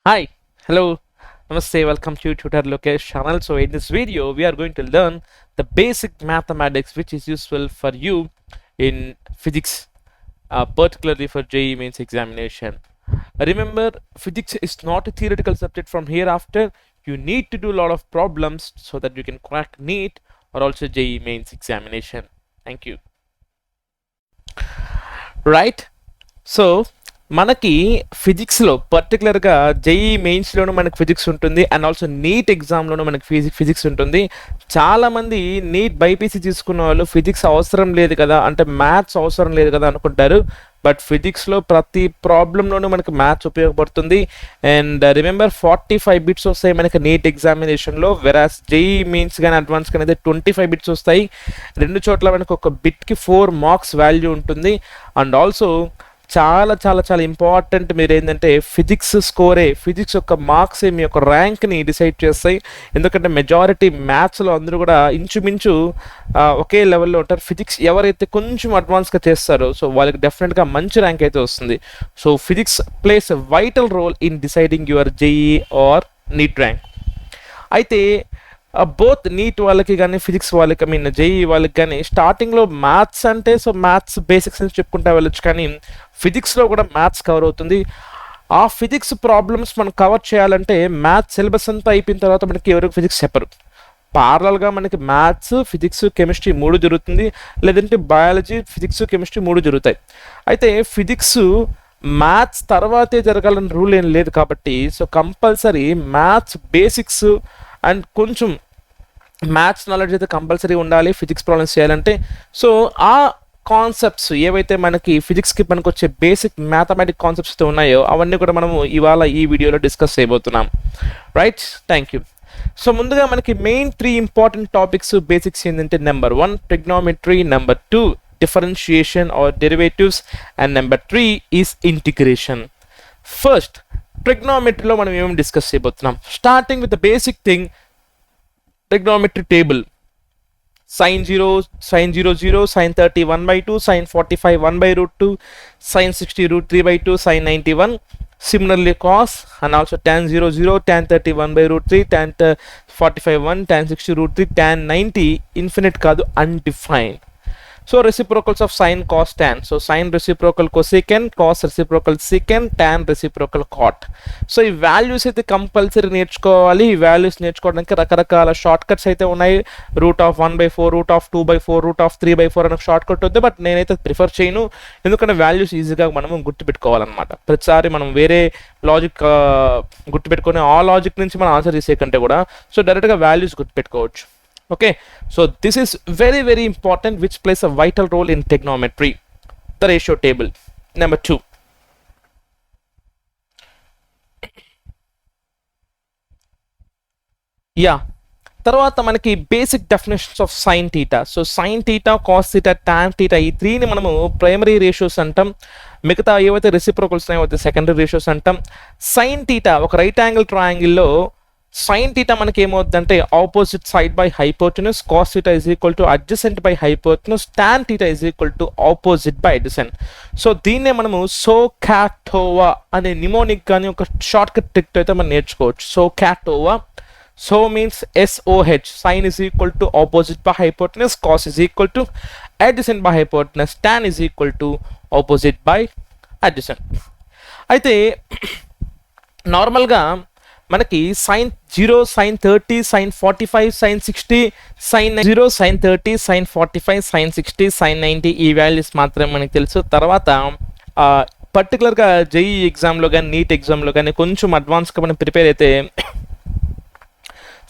Hi, hello, namaste, welcome to Tutor LOKESH channel. So in this video, we are going to learn the basic mathematics which is useful for you in physics, particularly for JEE mains examination. Remember, physics is not a theoretical subject from hereafter. You need to do a lot of problems so that you can crack Neet or also JEE mains examination. Thank you. Right? So మనకి ఫిజిక్స్లో పర్టికులర్గా JEE మెయిన్స్లోనూ మనకి physics ఉంటుంది and also neat ఎగ్జామ్లోనూ మనకి physics ఉంటుంది. చాలామంది neat BiPC తీసుకున్న వాళ్ళు ఫిజిక్స్ అవసరం లేదు కదా, అంటే మ్యాథ్స్ అవసరం లేదు కదా అనుకుంటారు. బట్ ఫిజిక్స్లో ప్రతి ప్రాబ్లంలోనూ మనకి మ్యాథ్స్ ఉపయోగపడుతుంది. అండ్ రిమెంబర్ 45 బిట్స్ వస్తాయి మనకి నీట్ ఎగ్జామినేషన్లో, వెరాస్ జేఈ మెయిన్స్ కానీ అడ్వాన్స్ కానీ అయితే 25 బిట్స్ వస్తాయి. రెండు చోట్ల మనకు ఒక బిట్కి 4 మార్క్స్ వాల్యూ ఉంటుంది. అండ్ ఆల్సో చాలా చాలా చాలా ఇంపార్టెంట్ మీరు ఏంటంటే ఫిజిక్స్ స్కోరే, ఫిజిక్స్ యొక్క మార్క్సే మీ యొక్క ర్యాంక్ని డిసైడ్ చేస్తాయి. ఎందుకంటే మెజారిటీ మ్యాథ్స్లో అందరూ కూడా ఇంచుమించు ఒకే లెవెల్లో ఉంటారు. ఫిజిక్స్ ఎవరైతే కొంచెం అడ్వాన్స్గా చేస్తారో సో వాళ్ళకి డెఫినెట్గా మంచి ర్యాంక్ అయితే వస్తుంది. So physics plays a vital role in deciding your JEE or NEET rank. అయితే బోత్ నీట్ వాళ్ళకి కానీ ఫిజిక్స్ వాళ్ళకి ఐ మీన్ జేఈ వాళ్ళకి కానీ స్టార్టింగ్లో మ్యాథ్స్ అంటే సో మ్యాథ్స్ బేసిక్స్ నుంచి చెప్పుకుంటా వెళ్ళొచ్చు, కానీ ఫిజిక్స్లో కూడా మ్యాథ్స్ కవర్ అవుతుంది. ఆ ఫిజిక్స్ ప్రాబ్లమ్స్ మనం కవర్ చేయాలంటే మ్యాథ్స్ సిలబస్ అంతా అయిపోయిన తర్వాత మనకి ఎవరికి ఫిజిక్స్ చెప్పరు. పారలల్గా మనకి మ్యాథ్స్, ఫిజిక్స్, కెమిస్ట్రీ 3 జరుగుతుంది, లేదంటే బయాలజీ, ఫిజిక్స్, కెమిస్ట్రీ 3 జరుగుతాయి. అయితే ఫిజిక్స్ మ్యాథ్స్ తర్వాతే జరగాలని రూల్ ఏం లేదు కాబట్టి so compulsory maths basics and కొంచెం మ్యాథ్స్ నాలెడ్జ్ అయితే కంపల్సరీ ఉండాలి ఫిజిక్స్ ప్రాబ్లమ్స్ చేయాలంటే. సో ఆ కాన్సెప్ట్స్ ఏవైతే మనకి ఫిజిక్స్కి మనకు వచ్చే బేసిక్ మ్యాథమెటిక్ కాన్సెప్ట్స్ అయితే ఉన్నాయో అవన్నీ కూడా మనము ఇవాళ ఈ వీడియోలో డిస్కస్ చేయబోతున్నాం. Right, thank you. సో ముందుగా మనకి మెయిన్ 3 ఇంపార్టెంట్ టాపిక్స్ బేసిక్స్ ఏంటంటే number 1 trigonometry, number 2 differentiation or derivatives and number 3 is integration. First ట్రిగ్నోమెట్రీలో మనం ఏమేమి డిస్కస్ చేయబోతున్నాం. Starting with the basic thing, trigonometry table. sin 0 sin 0 sin 30 1/2, sin 45 1/√2, sin 60 √3/2, sin 91. Similarly cos and also tan 0 tan 30 1/√3, tan 45 1, tan 60 √3, tan 90 infinite కాదు undefined. So reciprocals of sin, cos, tan. So sin reciprocal cosecant, cos reciprocal secant, tan reciprocal cot. So ఈ values అయితే compulsory నేర్చుకోవాలి. ఈ values నేర్చుకోవడానికి రకరకాల short cuts అయితే ఉన్నాయి. √1/4, √2/4, √3/4 అనే షార్ట్ కట్ ఉంది, బట్ నేనైతే ప్రిఫర్ చేయను. ఎందుకంటే వాల్యూస్ ఈజీగా మనం గుర్తుపెట్టుకోవాలన్నమాట. ప్రతిసారి మనం వేరే లాజిక్ గుర్తుపెట్టుకొని ఆ లాజిక్ నుంచి మనం ఆన్సర్ చేసే కంటే కూడా సో డైరెక్ట్గా వాల్యూస్ గుర్తుపెట్టుకోవచ్చు. Okay, so this is very very important, which plays a vital role in trigonometry. The ratio table. Number 2. Yeah. తర్వాత మనకి basic definitions of sine theta. So sine theta, cos theta, tan theta ఈ 3ని మనము primary ratios అంటాం. మిగతా ఏవైతే reciprocals ఏవైతే secondary ratios అంటాం. Sine theta ఒక రైట్ యాంగిల్ ట్రయాంగిల్లో సైన్ థీటా మనకి ఏమవుతుందంటే opposite side by hypotenuse, cos theta is equal to adjacent by hypotenuse, tan theta is equal to opposite by adjacent. So దీన్నే మనము సోకాటోవా అనే నిమోనిక్ కానీ ఒక షార్ట్ కట్ ట్రిక్ అయితే మనం నేర్చుకోవచ్చు. SOHCAHTOA. So means SOH, sine is equal to opposite by hypotenuse, cos is equal to adjacent by hypotenuse, tan is equal to opposite by adjacent. అయితే నార్మల్గా మనకి sin 0, sin 30, sin 45, sin 60, sin 0, sin 30, sin 45, sin 60, sin 90 ఈ values మాత్రమే మనకి తెలుసు. తర్వాత పర్టికులర్గా JEE ఎగ్జామ్లో కానీ నీట్ ఎగ్జామ్లో కానీ కొంచెం అడ్వాన్స్గా మనం ప్రిపేర్ అయితే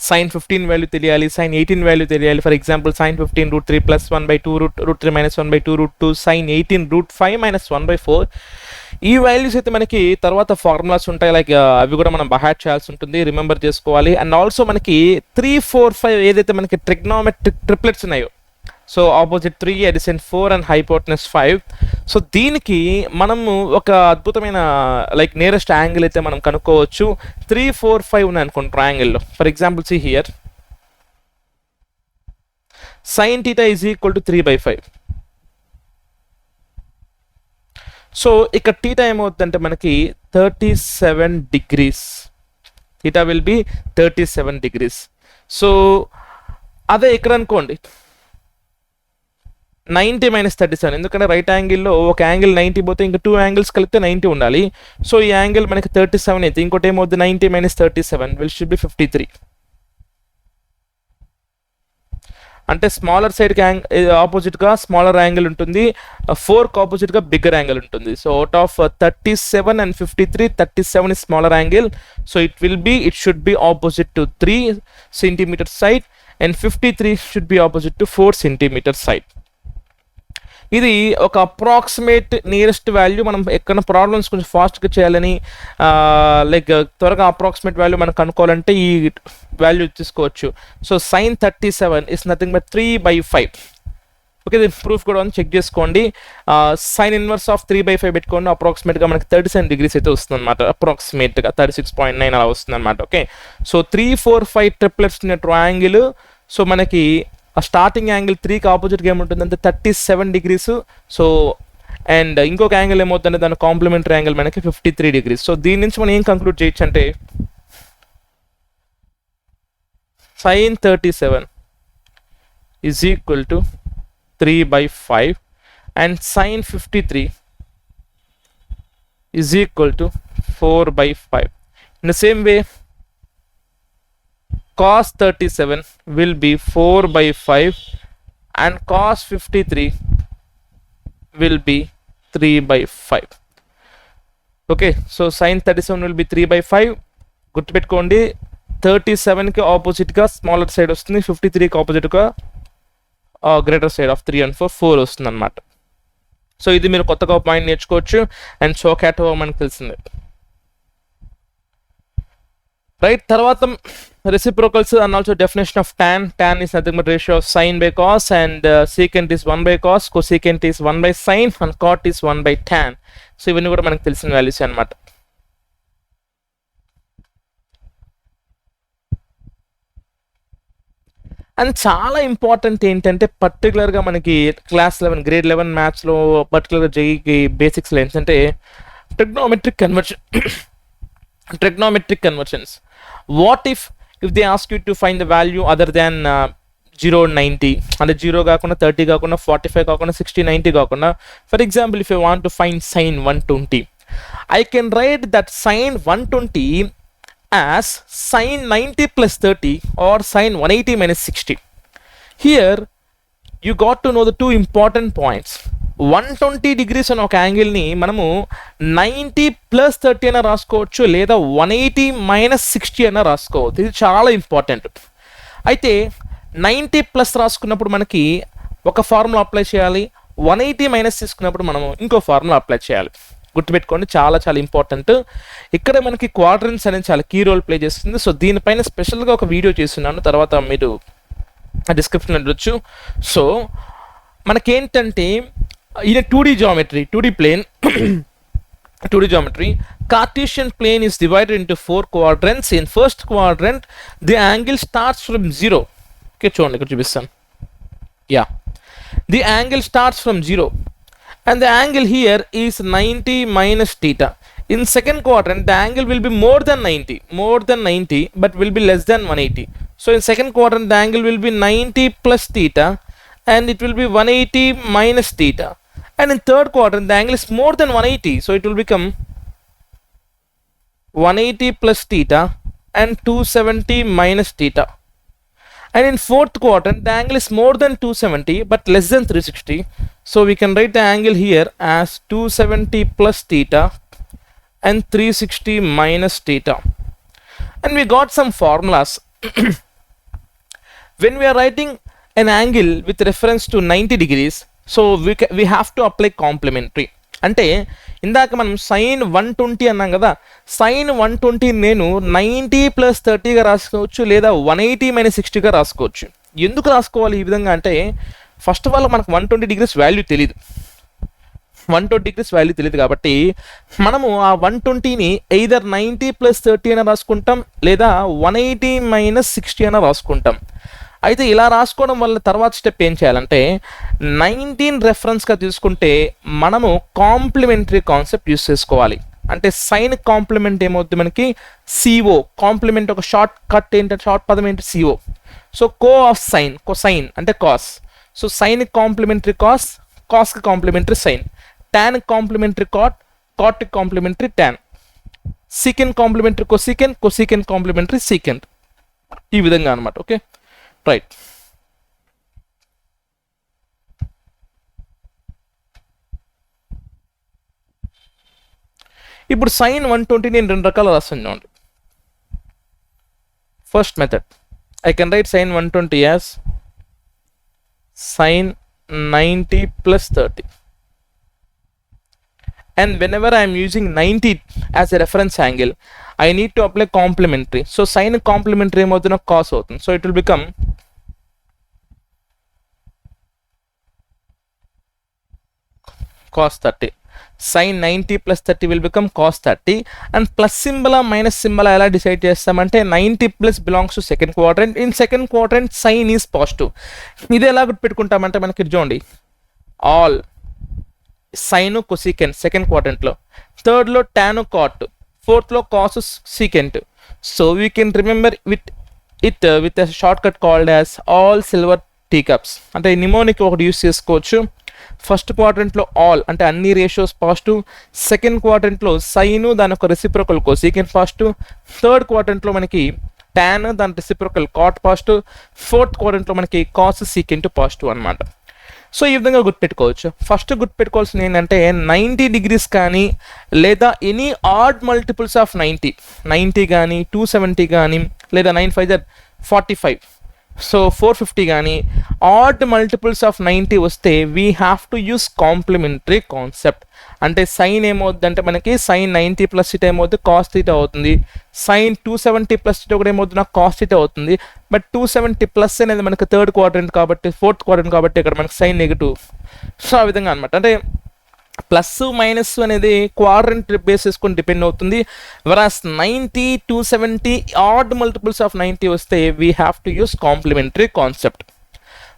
sin 15 వాల్యూ తెలియాలి, sin 18 వాల్యూ తెలియాలి. For example sin 15 √3 + 1/2, √3 - 1/2, √2, sin 18 √5 - 1/4. ఈ వాల్యూస్ అయితే మనకి తర్వాత ఫార్ములాస్ ఉంటాయి, లైక్ అవి కూడా మనం బహాట్ చేయాల్సి ఉంటుంది, రిమెంబర్ చేసుకోవాలి. అండ్ ఆల్సో మనకి 3, 4, 5 ఏదైతే మనకి ట్రిగ్నోమెట్రిక్ ట్రిప్లెట్స్ ఉన్నాయో, so opposite 3, అడిసెంట్ 4 and hypotenuse 5. So దీనికి మనము ఒక అద్భుతమైన లైక్ నియరెస్ట్ యాంగిల్ అయితే మనం కనుక్కోవచ్చు. 3, 4, 5 ఉన్నాయి అనుకోండి ట్రయాంగిల్లో. For example see here, sin θ is equal to 3/5. సో ఇక్కడ టీటా ఏమవుతుందంటే మనకి 37 degrees. theta will be 37 degrees. సో అదే ఇక్కడ అనుకోండి 90 minus 37, ఎందుకంటే రైట్ యాంగిల్లో ఒక యాంగిల్ 90 పోతే ఇంకా 2 యాంగిల్స్ కలిపితే 90 ఉండాలి. సో ఈ యాంగిల్ మనకి 37 అయితే ఇంకోటి ఏమవుతుంది, 90 minus 37 విల్ షుడ్ బి 53. అంటే స్మాలర్ సైడ్కి ఆపోజిట్గా స్మాలర్ యాంగిల్ ఉంటుంది, 4కి ఆపోజిట్గా బిగ్గర్ యాంగిల్ ఉంటుంది. So out of 37 and 53, 37 is smaller angle. So it should be opposite to 3 centimeter side and 53 should be opposite to 4 centimeter side. ఇది ఒక approximate nearest value. మనం ఎక్కడ ప్రాబ్లమ్స్ కొంచెం ఫాస్ట్గా చేయాలని లైక్ త్వరగా అప్రాక్సిమేట్ వాల్యూ మనం కనుక్కోవాలంటే ఈ వాల్యూ తీసుకోవచ్చు. So sin 37 is nothing but 3/5. Okay, దీని ప్రూఫ్ కూడా చెక్ చేసుకోండి. సైన్ ఇన్వర్స్ ఆఫ్ 3/5 పెట్టుకోండి, అప్రాక్సిమేట్గా మనకి 37 degrees అయితే వస్తుంది అనమాట. అప్రాక్సిమేట్గా 36.9 అలా వస్తుంది అనమాట. ఓకే, సో 3, 4, 5 ట్రిప్లెట్స్ ఉన్న ట్రయాంగిల్. సో మనకి ఆ స్టార్టింగ్ యాంగిల్ 3కి ఆపోజిట్గా ఏముంటుందంటే 37 degrees. సో అండ్ ఇంకొక యాంగిల్ ఏమవుతుందంటే దాని కాంప్లిమెంటరీ యాంగిల్ మనకి 53 degrees. సో దీని నుంచి మనం ఏం కంక్లూడ్ చేయొచ్చు అంటే sin 37 is equal to 3/5 and sin 53 is equal to 4/5. In the same way, cos 37 will be 4/5 and cos 53 will be 3/5. Okay, so sin 37 will be 3/5. గుర్తుపెట్టుకోండి, 37కి ఆపోజిట్గా స్మాలర్ సైడ్ వస్తుంది, 53కి ఆపోజిట్గా గ్రేటర్ సైడ్ ఆఫ్ 3 and 4 వస్తుంది అనమాట. So ఇది మీరు కొత్తగా point నేర్చుకోవచ్చు. అండ్ షోకాటో మనకు తెలిసిందే, రైట్. తర్వాత reciprocals and also definition of tan. Tan is nothing but ratio of sin by cos, and secant is 1/cos, cosecant is 1/sin, and cot is 1/tan. So ఇవన్నీ కూడా మనకు తెలిసిన వాల్యూస్ అనమాట. And చాలా important ఏంటంటే పర్టికులర్గా మనకి క్లాస్ 11 grade 11 మ్యాథ్స్లో పర్టికులర్గా జేఈకి బేసిక్స్లో ఏంటంటే trigonometric conversions. What if they ask you to find the value other than 0 and 90, అంటే 0 కాకుండా 30 కాకుండా 45 కాకుండా 60, 90 కాకుండా, for example if you want to find sin 120, I can write that sin 120 as sin 90 plus 30 or sin 180 minus 60. Here you got to know the two important points. 120 degrees అని ఒక యాంగిల్ని మనము 90 + 30 అయినా రాసుకోవచ్చు, లేదా 180 - 60 అయినా రాసుకోవచ్చు. ఇది చాలా ఇంపార్టెంట్. అయితే 90+ రాసుకున్నప్పుడు మనకి ఒక ఫార్ములా అప్లై చేయాలి, 180 - తీసుకున్నప్పుడు మనము ఇంకో ఫార్ములా అప్లై చేయాలి. గుర్తుపెట్టుకోండి, చాలా చాలా ఇంపార్టెంట్. ఇక్కడ మనకి క్వాడ్రన్స్ అనేది చాలా కీ రోల్ ప్లే చేస్తుంది. సో దీనిపైన స్పెషల్గా ఒక వీడియో చేస్తున్నాను, తర్వాత మీరు డిస్క్రిప్షన్లో చూడొచ్చు. సో మనకేంటంటే in a 2D geometry, 2D plane, 2D geometry, Cartesian plane is divided into 4 quadrants. In first quadrant, the angle starts from 0. Okay, చూడండి ఇక్కడ చూపిస్తాను. Yeah, the angle starts from 0 and the angle here is 90 minus theta. In second quadrant, the angle will be more than 90, but will be less than 180. So in second quadrant, the angle will be 90 plus theta and it will be 180 minus theta. And in third quadrant, the angle is more than 180, so it will become 180 plus theta and 270 minus theta. And in fourth quadrant, the angle is more than 270 but less than 360, so we can write the angle here as 270 plus theta and 360 minus theta. And we got some formulas. When we are writing an angle with reference to 90 degrees, so we have to apply complementary. అంటే ఇందాక మనం sin 120 అన్నాం కదా, sin 120 నేను 90 + 30గా రాసుకోవచ్చు, లేదా 180 - 60గా రాసుకోవచ్చు. ఎందుకు రాసుకోవాలి ఈ విధంగా అంటే, ఫస్ట్ ఆఫ్ ఆల్ మనకు 120 degrees వాల్యూ తెలియదు. 120 degrees వాల్యూ తెలియదు కాబట్టి మనము ఆ 120ని ఎయిదర్ 90 + 30 అయినా రాసుకుంటాం, లేదా 180 - 60 అయినా రాసుకుంటాం. అయితే ఇలా రాసుకోవడం వల్ల తర్వాత స్టెప్ ఏం చేయాలంటే, 19 రెఫరెన్స్గా తీసుకుంటే మనము కాంప్లిమెంటరీ కాన్సెప్ట్ యూస్ చేసుకోవాలి. అంటే సైన్ కాంప్లిమెంట్ ఏమవుతుంది మనకి సిఓ. కాంప్లిమెంట్ ఒక షార్ట్ కట్ ఏంటంటే షార్ట్ పదం ఏంటి C O. So co of sine, cosine అంటే cos. So sine complementary cos, కాస్కి complementary sine. Tan complementary cot, కాట్కి complementary tan. Secant complementary cosecant, cosecant complementary secant. ఈ విధంగా అనమాట. Okay right. ఇప్పుడు సైన్ 120 నేను రెండు రకాలు రాస్తాను చూడండి. First method, I can write sine 120 as sine 90 plus 30. And whenever I am using 90 as a reference angle, I need to apply complementary. So sine complementary ఏమవుతుంది, cos అవుతుంది. So it will become cos 30. Sin 90 plus 30 will become cos 30. And plus symbol minus symbol ఎలా decide చేస్తామంటే 90 plus belongs to second quadrant. In second quadrant sin is positive. ఇది ఎలా గుర్తుపెట్టుకుంటామంటే మనకి చూడండి, all sine cosecant second క్వాడ్రంట్లో, థర్డ్లో tan cot, ఫోర్త్లో cos secant. So we can remember with short cut called as all silver tea cups. అంటే mnemonic ఒకటి యూస్ చేసుకోవచ్చు. ఫస్ట్ క్వాడ్రంట్లో ఆల్ అంటే అన్ని రేషియోస్ పాజిటివ్, సెకండ్ క్వాడ్రంట్లో సైన్ దాని ఒక రెసిప్రోకల్ కొసీకెంట్ పాజిటివ్, థర్డ్ క్వాడ్రంట్లో మనకి టాన్ దాని రెసిప్రోకల్ కాట్ పాజిటివ్, ఫోర్త్ క్వాడ్రంట్లో మనకి కాస్ సీకెంట్ పాజిటివ్ అనమాట. సో ఈ విధంగా గుర్తుపెట్టుకోవచ్చు. ఫస్ట్ గుర్తుపెట్టుకోవాల్సింది ఏంటంటే 90 degrees కానీ లేదా ఎనీ ఆడ్ మల్టిపుల్స్ ఆఫ్ 90 కానీ 270 కానీ లేదా 9 5 45, సో 450 కానీ ఆడ్ మల్టిపుల్స్ ఆఫ్ 90 వస్తే we have to use complementary concept. అంటే సైన్ ఏమవుతుంది అంటే మనకి సైన్ 90 ప్లస్ ఇట్ ఏమవుతుంది కాస్ థీటా అవుతుంది. సైన్ 270 ప్లస్ ఇట్ ఒకటి ఏమవుతుంది నాకు కాస్ థీటా అవుతుంది. బట్ 270 ప్లస్ అనేది మనకి థర్డ్ క్వాడ్రంట్ కాబట్టి, ఫోర్త్ క్వాడ్రంట్ కాబట్టి ఇక్కడ మనకి సైన్ నెగిటివ్. సో ఆ విధంగా అనమాట. అంటే ప్లస్ మైనస్ అనేది క్వాడ్రంట్ బేస్ చేసుకొని డిపెండ్ అవుతుంది. వరాస్ 90 270 ఆడ్ మల్టిపుల్స్ ఆఫ్ 90 వస్తే we have to use complementary concept.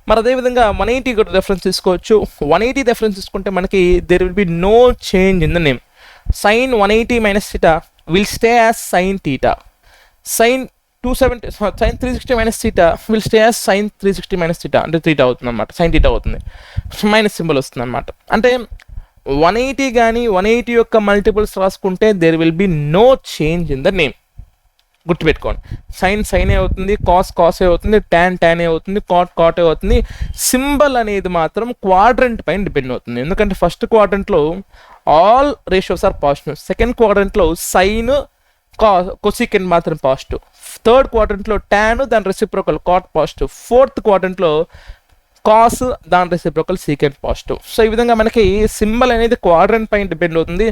మరి అదేవిధంగా 180 రెఫరెన్స్ తీసుకోవచ్చు. 180 రెఫరెన్స్ తీసుకుంటే మనకి there will be no change in the name. Sine 180 minus theta will stay as sine theta. Sine 360 minus theta will stay as sine 360 minus theta. అంటే theta అవుతుంది అనమాట, sine theta అవుతుంది, minus symbol వస్తుంది అనమాట. అంటే 180 కానీ 180 యొక్క మల్టిపుల్స్ రాసుకుంటే there will be no change in the name. గుర్తుపెట్టుకోండి, సైన్ సైన్ అవుతుంది, కాస్ కాస్ అవుతుంది, టాన్ టాన్ అవుతుంది, కాట్ కాట్ అవుతుంది. సింబల్ అనేది మాత్రం క్వాడ్రంట్ పైన డిపెండ్ అవుతుంది. ఎందుకంటే ఫస్ట్ క్వాడ్రంట్లో all ratios are positive, second క్వాడ్రంట్లో సైన్ కొసీకెంట్ మాత్రం పాజిటివ్, థర్డ్ క్వాడ్రంట్లో టాన్ దాని రెసిప్రోకల్ కాట్ పాజిటివ్, ఫోర్త్ క్వాడ్రంట్లో కాస్ దాని రెసిప్రోకల్ సీకెంట్ పాజిటివ్. సో ఈ విధంగా మనకి సింబల్ అనేది క్వాడ్రంట్ పైన డిపెండ్ అవుతుంది.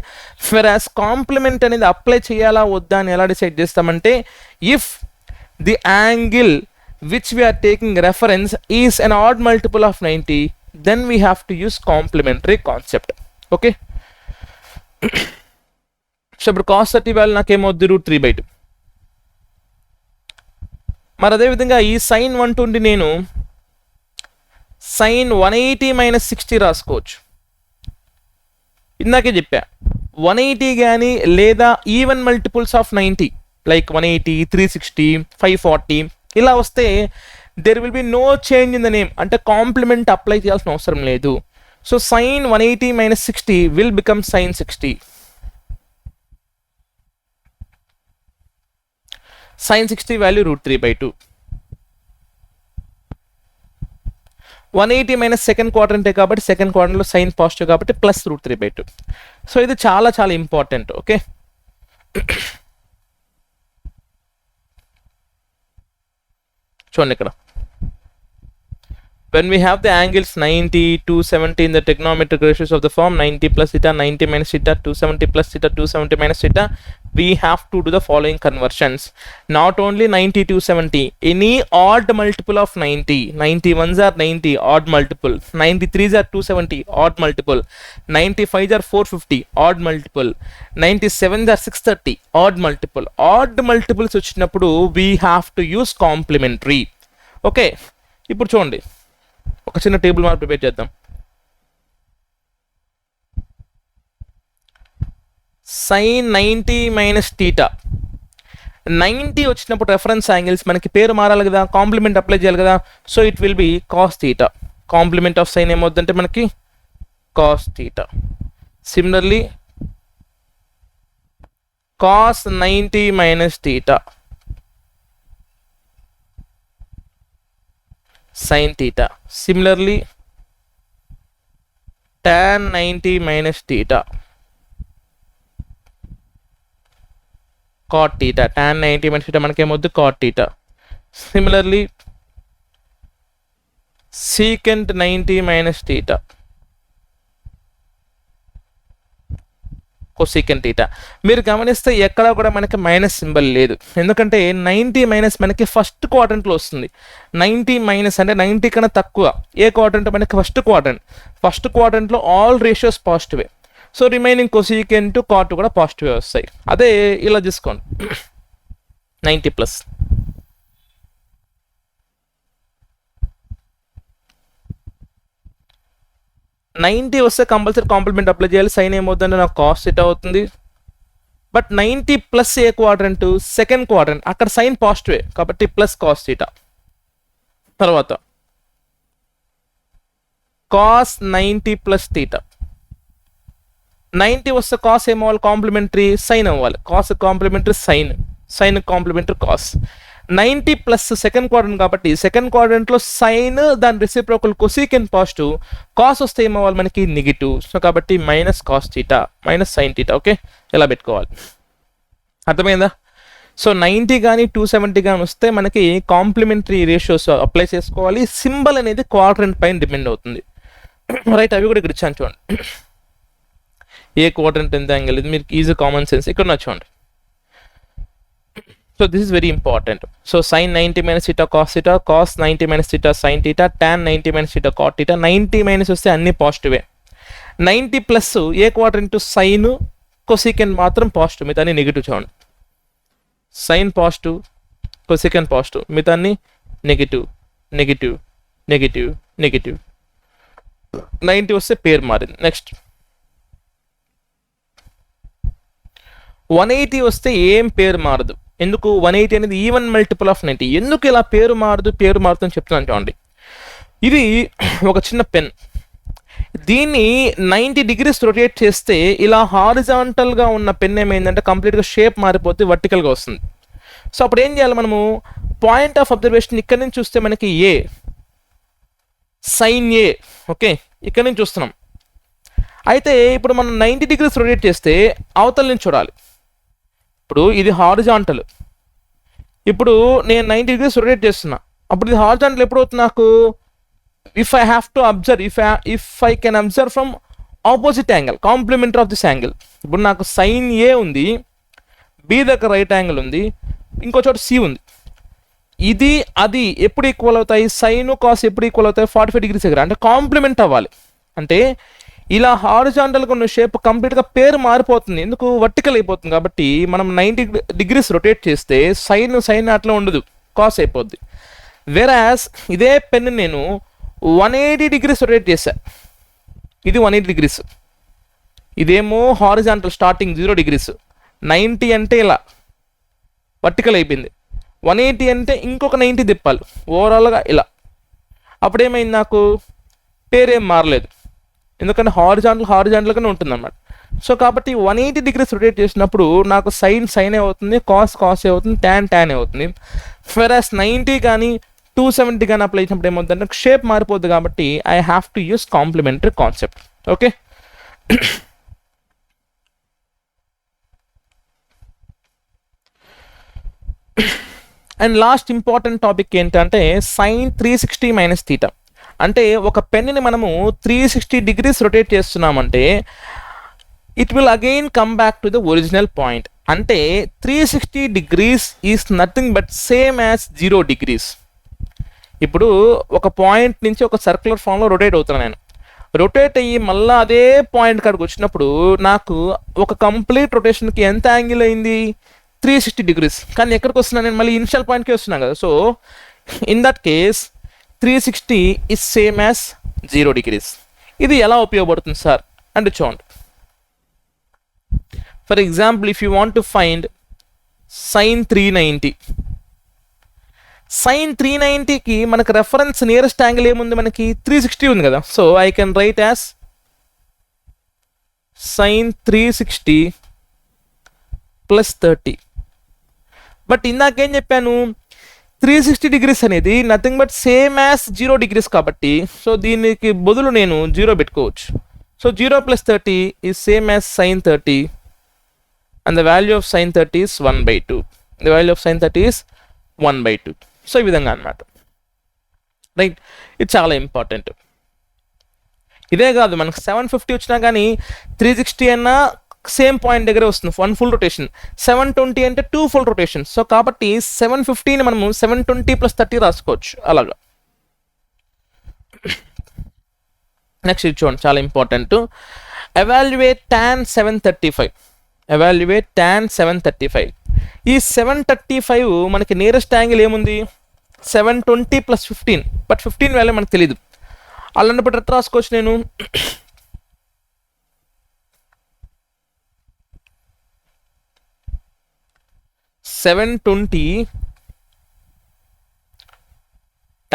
వెరాస్ కాంప్లిమెంట్ అనేది అప్లై చేయాలా వద్దా అని ఎలా డిసైడ్ చేస్తామంటే, if the angle which we are taking reference is an odd multiple of 90, then we have to use complementary concept. Okay, so ఇప్పుడు కాస్ 30 వాల్యూ నాకేమవుద్ది √3/2. మరి అదేవిధంగా ఈ సైన్ 120 నేను సైన్ 180 మైనస్ 60 రాసుకోవచ్చు. ఇందాకే చెప్పా 180 కానీ లేదా ఈవెన్ మల్టిపుల్స్ ఆఫ్ 90 లైక్ 180 360 540 ఇలా వస్తే there will be no change in the name. అంటే కాంప్లిమెంట్ అప్లై చేయాల్సిన అవసరం లేదు. So sine 180 minus 60 will become sine 60. Sine 60 value √3/2. 180 minus second క్వాడ్రంటే కాబట్టి సెకండ్ క్వాడ్రంట్లో సైన్ పాజిటివ్ కాబట్టి ప్లస్ √3/2. సో ఇది చాలా చాలా ఇంపార్టెంట్. ఓకే, చూడండి ఇక్కడ when we have the angles 90 270 in the trigonometric ratios of the form 90 plus theta 90 minus theta 270 plus theta 270 minus theta, we have to do the following conversions. Not only 90 270, any odd multiple of 90, 91s are 90 odd multiple, 93s are 270 odd multiple, 95s are 450 odd multiple, 97s are 630 odd multiple. Odd multiples వచ్చినప్పుడు we have to use complementary. Okay, ఇప్పుడు చూడండి ఒక చిన్న table మనం prepare చేద్దాం. Sign 90 minus theta. 90 వచ్చినప్పుడు reference angles మనకి పేరు మారాలి కదా, కాంప్లిమెంట్ అప్లై చేయాలి కదా. So it will be cos theta. Complement of sine ఏమవుతుందంటే మనకి cos theta. Similarly cos 90 minus theta sin theta. Similarly tan 90 minus theta cot theta. Tan 90 minus theta మనకి ఏమవుతుంది cot theta. Similarly secant 90 minus theta cosecant theta. మీరు గమనిస్తే ఎక్కడ కూడా మనకి minus symbol లేదు, ఎందుకంటే 90 మైనస్ మనకి ఫస్ట్ క్వాడ్రంట్లో వస్తుంది. 90 మైనస్ అంటే 90 కన్నా తక్కువ. ఏ క్వాడ్రంట్ మనకి ఫస్ట్ క్వాడ్రంట్లో ఆల్ రేషియోస్ పాజిటివే. సో రిమైనింగ్ కొసీకెంట్ కాట్ కూడా పాజిటివే వస్తాయి. అదే ఇలా చూసుకోండి 90 ప్లస్. నైంటీ వస్తే కంపల్సరీ కాంప్లిమెంట్ అప్లై చేయాలి. సైన్ ఏమవుతుందంటే నాకు కాస్ థీటా అవుతుంది. బట్ 90 ప్లస్ ఏ క్వాడ్రంట్, సెకండ్ క్వాడ్రంట్, అక్కడ సైన్ పాజిటివే కాబట్టి ప్లస్ కాస్ థీటా. తర్వాత కాస్ 90 ప్లస్ థీటా. 90 వస్తే కాస్ ఏమవ్వాలి, కాంప్లిమెంటరీ సైన్ అవ్వాలి. Cos complementary sine, sine complementary cos. 90 plus second quadrant కాబట్టి సెకండ్ క్వాడ్రంట్లో సైన్ దాని రెసిప్రోకల్ కొసీకెంట్ పాజిటివ్, కాస్ వస్తే ఏమవ్వాలి మనకి నెగిటివ్. సో కాబట్టి minus cos theta minus sine theta. Okay, ఇలా పెట్టుకోవాలి. అర్థమైందా? సో 90 కానీ 270 కానీ వస్తే మనకి కాంప్లిమెంటరీ రేషియోస్ అప్లై చేసుకోవాలి. సింబల్ అనేది క్వాడ్రంట్ పైన డిపెండ్ అవుతుంది. రైట్, అవి కూడా ఇక్కడ ఇచ్చాను చూడండి. ఏ క్వాడ్రంట్ ఎంత యాంగిల్, ఇది మీరు ఈజీ కామన్ సెన్స్ ఇక్కడ చూడండి. So this is very important. So sin 90 minus theta cos theta, cos 90 minus theta sin theta, tan 90 minus theta cot theta. 90 minus వస్తే అన్ని పాజిటివే. 90 ప్లస్ ఏ క్వాడ్రంట్ సైన్ కొసీకెంట్ మాత్రం positive, మిగతా negative. చూడండి, sign positive, cosecant positive, మిగతా negative negative negative negative. 90 వస్తే పేరు మారింది. నెక్స్ట్ 180 వస్తే ఏం పేరు మారదు. ఎందుకు? 180 అనేది ఈవెన్ మల్టిపుల్ ఆఫ్ 90. ఎందుకు ఇలా పేరు మారుతుందని చెప్తున్నాను చూడండి. ఇది ఒక చిన్న పెన్, దీన్ని 90 డిగ్రీస్ రొటేట్ చేస్తే ఇలా హారిజాంటల్గా ఉన్న పెన్ ఏమైందంటే కంప్లీట్గా షేప్ మారిపోతే వర్టికల్గా వస్తుంది. సో అప్పుడు ఏం చేయాలి మనము? పాయింట్ ఆఫ్ అబ్జర్వేషన్ ఇక్కడ నుంచి చూస్తే మనకి ఏ సైన్ ఏ. ఓకే, ఇక్కడ నుంచి చూస్తున్నాం. అయితే ఇప్పుడు మనం 90 డిగ్రీస్ రొటేట్ చేస్తే అవతల నుంచి చూడాలి. ఇప్పుడు ఇది హారిజాంటల్, ఇప్పుడు నేను 90 డిగ్రీస్ రొటేట్ చేస్తున్నా, అప్పుడు ఇది హారిజాంటల్ ఎప్పుడు అవుతుంది నాకు? If I have to observe, if I can observe from opposite angle, complementary of this angle. ఇప్పుడు నాకు సైన్ ఏ ఉంది, బి దగ్గర రైట్ యాంగిల్ ఉంది, ఇంకో చోట సి ఉంది. ఇది అది ఎప్పుడు ఈక్వల్ అవుతాయి? సైన్ కాస్ ఎప్పుడు ఈక్వల్ అవుతాయి? 45 డిగ్రీస్ దగ్గర. అంటే కాంప్లిమెంట్ అవ్వాలి. అంటే ఇలా హారిజాంటల్గా ఉన్న షేప్ కంప్లీట్గా పేరు మారిపోతుంది. ఎందుకు? వర్టికల్ అయిపోతుంది. కాబట్టి మనం 90 డిగ్రీస్ రొటేట్ చేస్తే సైన్ అట్లా ఉండదు, కాస్ అయిపోద్ది. వెరాస్ ఇదే పెన్ నేను 180 డిగ్రీస్ రొటేట్ చేశా, ఇది 180 డిగ్రీస్, ఇదేమో హారిజాంటల్ స్టార్టింగ్ 0 డిగ్రీస్. 90 అంటే ఇలా వర్టికల్ అయిపోయింది, 180 అంటే ఇంకొక 90 తిప్పాలి ఓవరాల్గా ఇలా. అప్పుడేమైంది? నాకు పేరేం మారలేదు, ఎందుకంటే హారిజాంటల్గానే ఉంటుంది అన్నమాట. సో కాబట్టి 180 డిగ్రీస్ రొటేట్ చేసినప్పుడు నాకు సైన్ అవుతుంది, కాస్ అవుతుంది, ట్యాన్ అవుతుంది. వెరాస్ 90 కానీ 270 కానీ అప్లై చేసినప్పుడు ఏమవుతుందంటే షేప్ మారిపోద్ది. కాబట్టి I have to use complementary concept. Okay, and last important topic ఏంటంటే సైన్ 360 మైనస్ థీటా. అంటే ఒక పెన్ని మనము 360 డిగ్రీస్ రొటేట్ చేస్తున్నామంటే it will again come back to the original point. అంటే 360 degrees is nothing but same as 0 degrees. ఇప్పుడు ఒక point నుంచి ఒక సర్క్యులర్ ఫామ్లో రొటేట్ అవుతున్నాను నేను. రొటేట్ అయ్యి మళ్ళీ అదే పాయింట్ కాడికి వచ్చినప్పుడు నాకు ఒక కంప్లీట్ రొటేషన్కి ఎంత యాంగిల్ అయింది? 360 డిగ్రీస్. కానీ ఎక్కడికి వస్తున్నాను నేను? మళ్ళీ ఇనిషియల్ పాయింట్కి వస్తున్నాను కదా. So in that case 360 is same as 0 degrees. ఇది ఎలా ఉపయోగపడుతుంది సార్ అంటే చూడండి. For example if you want to find sin 390, sin 390కి మనకు రెఫరెన్స్ నియరెస్ట్ యాంగిల్ ఏముంది, మనకి 360 ఉంది కదా. So I can write as sin 360 plus 30. But ఇందాకేం చెప్పాను, 360 degrees అనేది nothing but same as 0 degrees కాబట్టి, సో దీనికి బదులు నేను 0 పెట్టుకోవచ్చు. So 0 plus 30 is same as sin 30 and the value of sin 30 is 1/2. The value of sin 30 is 1/2. So ఈ విధంగా అన్నమాట, రైట్. ఇది చాలా ఇంపార్టెంట్. ఇదే కాదు, మనకు 750 వచ్చినా కానీ 360 అన్నా సేమ్ పాయింట్ దగ్గర వస్తుంది, 1 full rotation. 720 అంటే 2 full rotations. సో కాబట్టి 750ని మనము 720 ప్లస్ 30 రాసుకోవచ్చు అలాగా. నెక్స్ట్ ఇది చూడండి, చాలా important. Evaluate tan 735. Evaluate tan 735. ఈ 735 మనకి నియరెస్ట్ యాంగిల్ ఏముంది, 720 ప్లస్ 15. బట్ 15 వాల్యూ మనకు తెలియదు. అలాంటప్పుడు ఎట్లా రాసుకోవచ్చు, నేను 720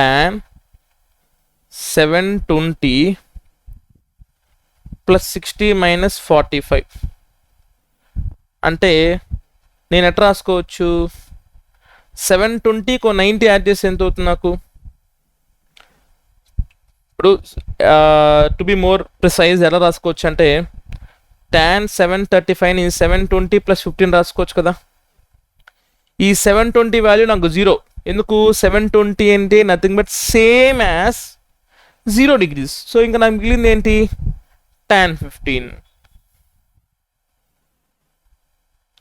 tan 720 ప్లస్ 60 మైనస్ 45 అంటే నేను ఎట్లా రాసుకోవచ్చు, 720 90 యాడ్ చేసి ఎంత అవుతుంది నాకు. ఇప్పుడు టు బి మోర్ ప్రిసైజ్ ఎలా రాసుకోవచ్చు అంటే tan 735ని 720 ప్లస్ 15 రాసుకోవచ్చు కదా. ఈ 720 వాల్యూ నాకు 0. ఎందుకు, 720 అంటే nothing but same as 0 degrees. So ఇంకా నాకు మిగిలింది ఏంటి, tan 15.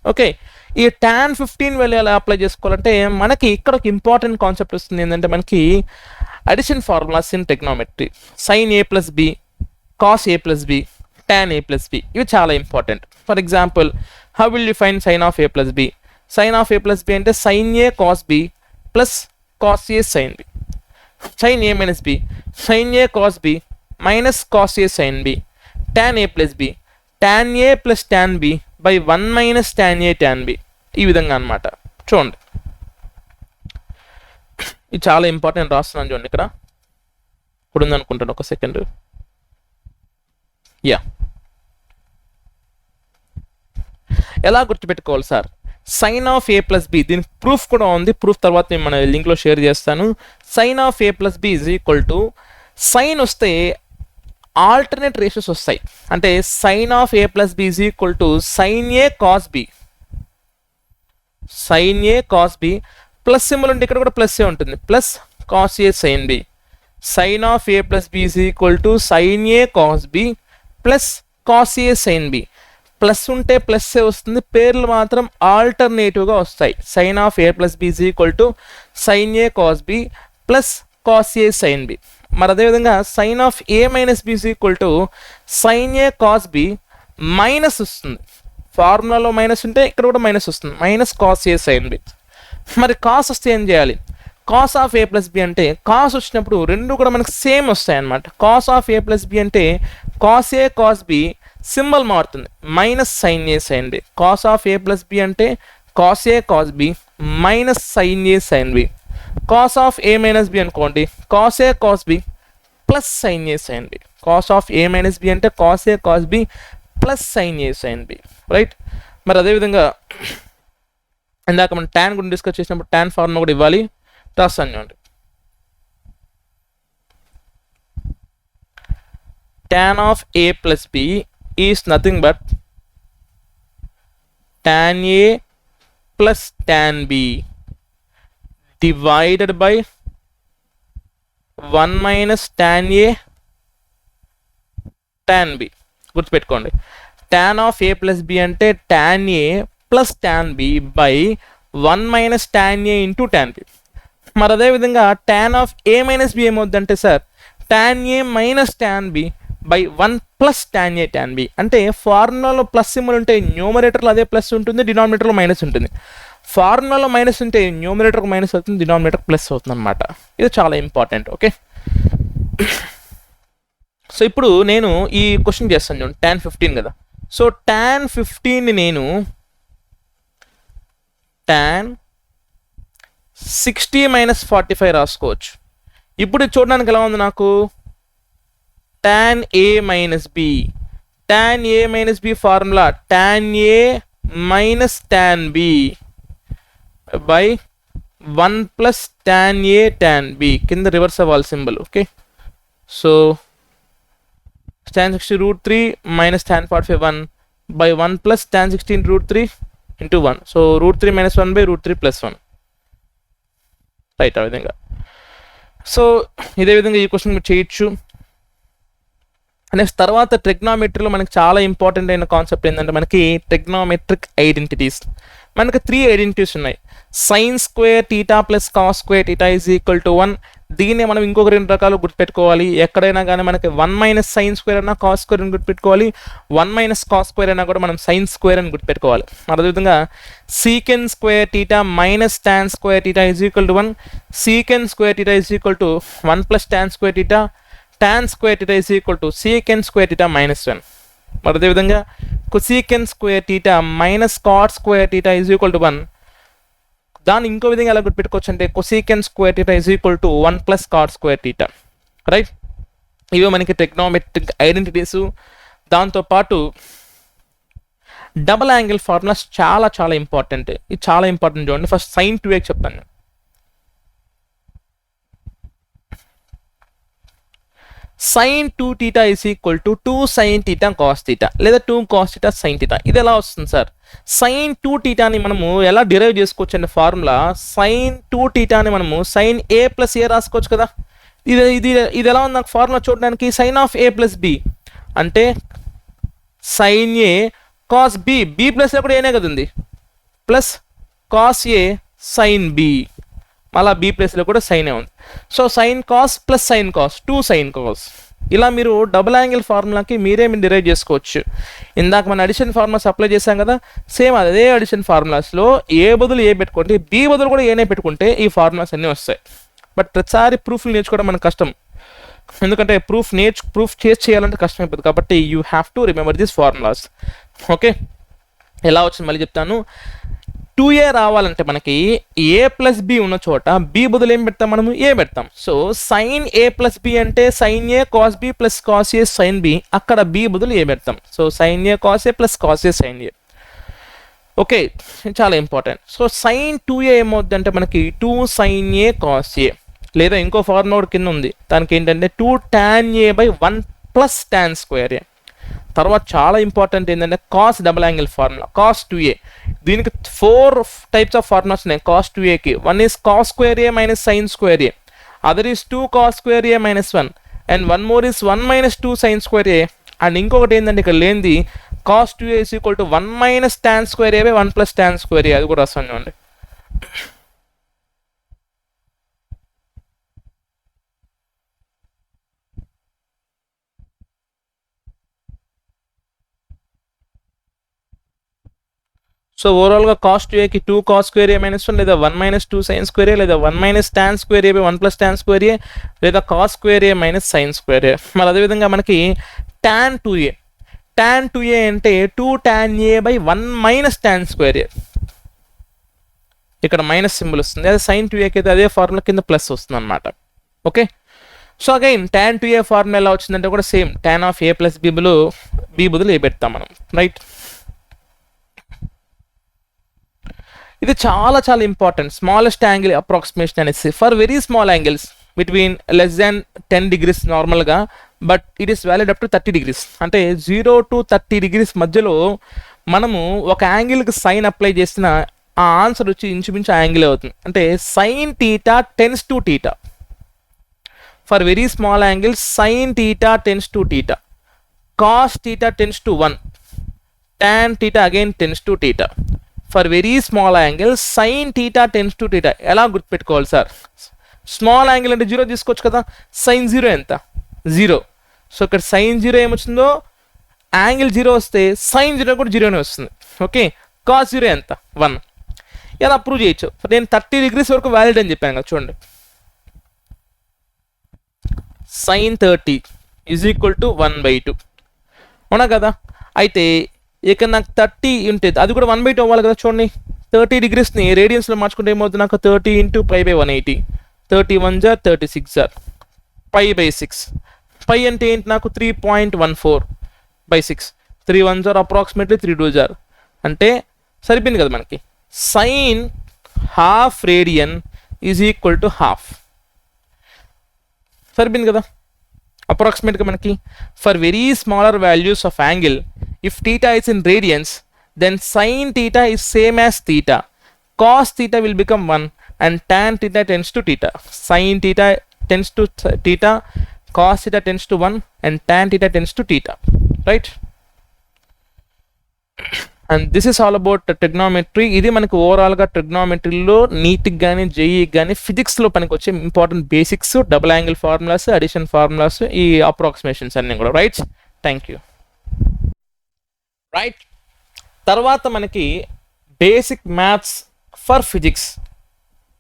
ఓకే, ఈ tan 15 వాల్యూ ఎలా అప్లై చేసుకోవాలంటే మనకి ఇక్కడ ఒక ఇంపార్టెంట్ కాన్సెప్ట్ వస్తుంది. ఏంటంటే మనకి addition formulas in trigonometry, sin a plus b, cos a plus b, tan a plus b, ఇవి చాలా important. For example, how will you find sin of a plus b. sin of a plus b అంటే sin a cos b plus cos a sin b. sin a minus b, sin a cos b minus cos a sin b. tan a plus b, tan a plus tan b by 1 minus tan a tan b. ఈ విధంగా అన్నమాట. చూడండి, ఇది చాలా important, రాస్తున్నాను చూడండి. ఇక్కడ ఇప్పుడు ఉందనుకుంటాను, ఒక సెకండ్. యా, ఎలా గుర్తుపెట్టుకోవాలి sir, sin of a plus b, దీనికి ప్రూఫ్ కూడా ఉంది. ప్రూఫ్ తర్వాత నేను మన లింక్లో షేర్ చేస్తాను. sin of a plus b is equal to, sine వస్తే ఆల్టర్నేట్ రేషియోస్ వస్తాయి. అంటే sin of a plus b is equal to sin a cos b. sin a cos b plus symbol ఉంటే ఇక్కడ కూడా ప్లస్ ఏ ఉంటుంది, plus cos a sin b. sin of a plus b is equal to sin a cos b plus cos a sin b. Plus ఉంటే plus ఏ వస్తుంది, పేర్లు మాత్రం ఆల్టర్నేటివ్గా వస్తాయి. sin of a plus b is equal to sin a cos b plus cos a sin b. మరి అదేవిధంగా sin of a minus b is equal to sin a cos b minus వస్తుంది. ఫార్ములాలో మైనస్ ఉంటే ఇక్కడ కూడా minus వస్తుంది, minus cos a sin b. మరి cos వస్తే ఏం చేయాలి, cos of a plus b అంటే కాస్ వచ్చినప్పుడు రెండు కూడా మనకు సేమ్ వస్తాయి అన్నమాట. cos of a plus b అంటే cos a cos b symbol మారుతుంది, minus sin a sin b. cos of a plus b అంటే cos a cos b minus sin a sin b. cos of a minus b అనుకోండి, cos a cos b plus sin a sin b. cos of a minus b అంటే cos a cos b plus sin a sin b, right. మరి అదేవిధంగా ఇందాక మనం tan గురించి discuss చేసినప్పుడు tan formula కూడా ఇవ్వాలి, రాస్తాను చూడండి. tan of a plus b is nothing but tan a plus tan b divided by 1 minus tan a tan b. గుర్తుపెట్టుకోండి, tan of a plus b అంటే tan a plus tan b by 1 minus tan a into tan b. మరి అదేవిధంగా tan of a minus b ఏమవుద్దంటే sir tan a minus tan b by 1 plus tan a tan b. అంటే ఫార్ములాలో plus symbol ఉంటే న్యూమరేటర్లో అదే plus ఉంటుంది, డినామినేటర్లో minus ఉంటుంది. ఫార్ములాలో minus ఉంటే న్యూమరేటర్కి మైనస్ అవుతుంది, డినామినేటర్ ప్లస్ అవుతుంది అనమాట. ఇది చాలా ఇంపార్టెంట్. ఓకే, సో ఇప్పుడు నేను ఈ క్వశ్చన్ చేస్తాను చూడండి. tan 15 కదా, సో tan 15ని నేను tan 60 మైనస్ 45 రాసుకోవచ్చు. ఇప్పుడు ఇది చూడడానికి ఎలా ఉంది నాకు? tan a minus b. tan a minus b formula tan a minus tan b by 1 plus tan a tan b. కింద రివర్స్ అవ్వాలి symbol. Okay, so tan 60 root 3 minus tan 45 1 by 1 plus tan 16 root 3 into 1. So root 3 minus 1 by root 3 plus 1. Right, ఆ విధంగా. So ఇదే విధంగా ఈ question మీరు చేయొచ్చు. Next తర్వాత ట్రిగ్నామెట్రీలో మనకి చాలా ఇంపార్టెంట్ అయిన కాన్సెప్ట్ ఏంటంటే మనకి ట్రిగ్నామెట్రిక్ ఐడెంటిటీస్. మనకి 3 ఐడెంటిటీస్ ఉన్నాయి. Sine square theta plus cos square theta is equal to 1. దీన్ని మనం ఇంకొక 2 రకాలు గుర్తుపెట్టుకోవాలి. ఎక్కడైనా కానీ మనకి 1 మైనస్ సైన్ స్క్వేర్ అన్నా కాస్ స్క్వేర్ అని గుర్తుపెట్టుకోవాలి. 1 మైనస్ కాస్ స్క్వేర్ అయినా కూడా మనం సైన్ స్క్వేర్ అని గుర్తుపెట్టుకోవాలి. అదేవిధంగా సీకెన్ square theta minus tan square theta is equal to 1. సీకెన్ square theta is equal to 1 plus tan square theta. tan square theta is equal to secant square theta minus 1. మరి అదేవిధంగా cosecant square theta minus cot square theta is equal to 1. దాన్ని ఇంకో విధంగా ఎలా గుర్తుపెట్టుకోవచ్చు అంటే cosecant square theta is equal to 1 plus cot square theta. Right, ఇవి మనకి ట్రిగ్నోమెట్రిక్ ఐడెంటిటీస్. దాంతోపాటు డబుల్ యాంగిల్ ఫార్ములాస్ చాలా చాలా ఇంపార్టెంట్. ఇది చాలా ఇంపార్టెంట్. చూడండి, ఫస్ట్ sin 2a చెప్తాను. sin 2 theta is equal to 2 sin theta cos theta లేదా 2 cos theta sin theta. ఇది ఎలా వస్తుంది సార్? sin 2 theta ని మనము ఎలా డిరైవ్ చేసుకోవచ్చు అంటే ఫార్ములా sin 2 theta ని మనము sin a ప్లస్ a రాసుకోవచ్చు కదా. ఇది ఇది ఇది ఎలా ఉంది నాకు ఫార్ములా చూడడానికి? sin of a plus b అంటే sin a cos b. b plus కూడా ఏనే కదా ఉంది, plus cos a sin b. మళ్ళీ బీ ప్లేస్లో కూడా సైనే ఉంది. So sine cos plus sine cos 2 sine cos. ఇలా మీరు డబుల్ యాంగిల్ ఫార్ములాకి మీరే మీరు డిరైవ్ చేసుకోవచ్చు. ఇందాక మన అడిషన్ ఫార్ములాస్ అప్లై చేశాం కదా, సేమ్ అదే అడిషన్ ఫార్ములాస్లో ఏ బదులు ఏ పెట్టుకుంటే బీ బదులు కూడా ఏనే పెట్టుకుంటే ఈ ఫార్ములాస్ అన్నీ వస్తాయి. బట్ ప్రతిసారి ప్రూఫ్లు నేర్చుకోవడం మనకు కష్టం, ఎందుకంటే ప్రూఫ్ చేయాలంటే కష్టం అయిపోతుంది. కాబట్టి you have to remember this formulas. Okay, ఎలా వచ్చింది మళ్ళీ చెప్తాను. 2a రావాలంటే మనకి a ప్లస్ b ఉన్న చోట b బదులు ఏం పెడతాం మనము? a పెడతాం. So sine a plus b అంటే sine a cos b plus cos a sine b. అక్కడ b బదులు a పెడతాం. So sine a cos a plus cos a sine a. Okay, చాలా ఇంపార్టెంట్. సో సైన్ 2a ఏమవుద్ది అంటే మనకి 2 sign a cos a, లేదా ఇంకో ఫార్ములా కింద ఉంది, దానికి ఏంటంటే 2 tan a by 1 plus tan square a. తర్వాత చాలా ఇంపార్టెంట్ ఏంటంటే cos double angle formula cos 2a. దీనికి 4 టైప్స్ ఆఫ్ ఫార్ములాస్ ఉన్నాయి కాస్ 2aకి. One is cos square a minus sine square a, other is 2 cos square a minus 1, and one more is 1 minus 2 sine square a. And ఇంకొకటి ఏంటంటే ఇక్కడ లేనిది cos 2a is equal to 1 minus tan square a by 1 plus tan square a. అది కూడా రాస్తాను చూడండి. So ఓవరాల్గా cos 2aకి 2 cos square a minus 1, లేదా 1 మైనస్ 2 సైన్ స్క్వేర్ ఏ, లేదా 1 minus tan square a by 1 plus tan square a, లేదా cos square a minus sine square a. మరి అదేవిధంగా మనకి tan 2a. tan 2a అంటే 2 tan a by 1 minus tan square a. ఇక్కడ minus symbol వస్తుంది. అదే sign 2aకి అయితే అదే ఫార్ములా కింద ప్లస్ వస్తుంది అనమాట. Okay, so again tan 2a formula ఎలా వచ్చిందంటే కూడా same tan of a plus b బదులు a పెడతాం మనం. రైట్, ఇది చాలా చాలా ఇంపార్టెంట్. స్మాలెస్ట్ యాంగిల్ అప్రాక్సిమేషన్ అనేసి for very small angles between less than 10 degrees నార్మల్గా, but it is valid up to 30 degrees. అంటే 0 to 30 degrees మధ్యలో మనము ఒక యాంగిల్కి సైన్ అప్లై చేసిన ఆ ఆన్సర్ వచ్చి ఇంచుమించు ఆ యాంగిల్ అవుతుంది. అంటే sine theta tends to theta. For very small angle sine theta tends to theta, cos theta tends to 1, tan theta again tends to theta. For very small angle sine theta tends to theta. ఎలా గుర్తుపెట్టుకోవాలి sir? Small angle అంటే 0 తీసుకోవచ్చు కదా. Sign 0 ఎంత? 0. So ఇక్కడ sign 0 ఏమొచ్చిందో angle 0 వస్తే sign 0 కూడా 0నే వస్తుంది. ఓకే, కాస్ 0 ఎంత? 1. ఎలా ప్రూవ్ చేయొచ్చు? నేను 30 degrees వరకు వ్యాలిడ్ అని చెప్పాను కదా, చూడండి. సైన్ 30 ఈజ్ ఈక్వల్ టు 1/2 అవునా కదా. అయితే ఇక నాకు 30 ఉంటుంది, అది కూడా 1/2 అవ్వాలి కదా. చూడండి 30 డిగ్రీస్ని రేడియన్స్లో మార్చుకుంటే ఏమవుతుంది నాకు 30 ఇంటూ పై బై 180, 31 జార్ 36 జార్ π/6. పై అంటే ఏంటి నాకు 3.14/6, 3 1 జార్ అప్రాక్సిమేట్లీ 3 2 జార్ అంటే సరిపోయింది కదా మనకి. Sine half radian is equal to half, సరిపోయింది కదా అప్రాక్సిమేట్గా మనకి. For very smaller values of angle, if theta is in radians, then sin theta is same as theta. Cos theta will become 1 and tan theta tends to theta. Sin theta tends to theta, cos theta tends to 1 and tan theta tends to theta, right? And this is all about trigonometry. ఇది మనకు ఓవరాల్గా ట్రిగ్నోమెట్రీలో నీట్కి కానీ జేఈకి కానీ ఫిజిక్స్లో పనికి వచ్చే important basics, double angle formulas, addition formulas, ఈ approximations అన్నీ కూడా, రైట్? Thank you. రైట్, తర్వాత మనకి బేసిక్ మ్యాథ్స్ ఫర్ ఫిజిక్స్,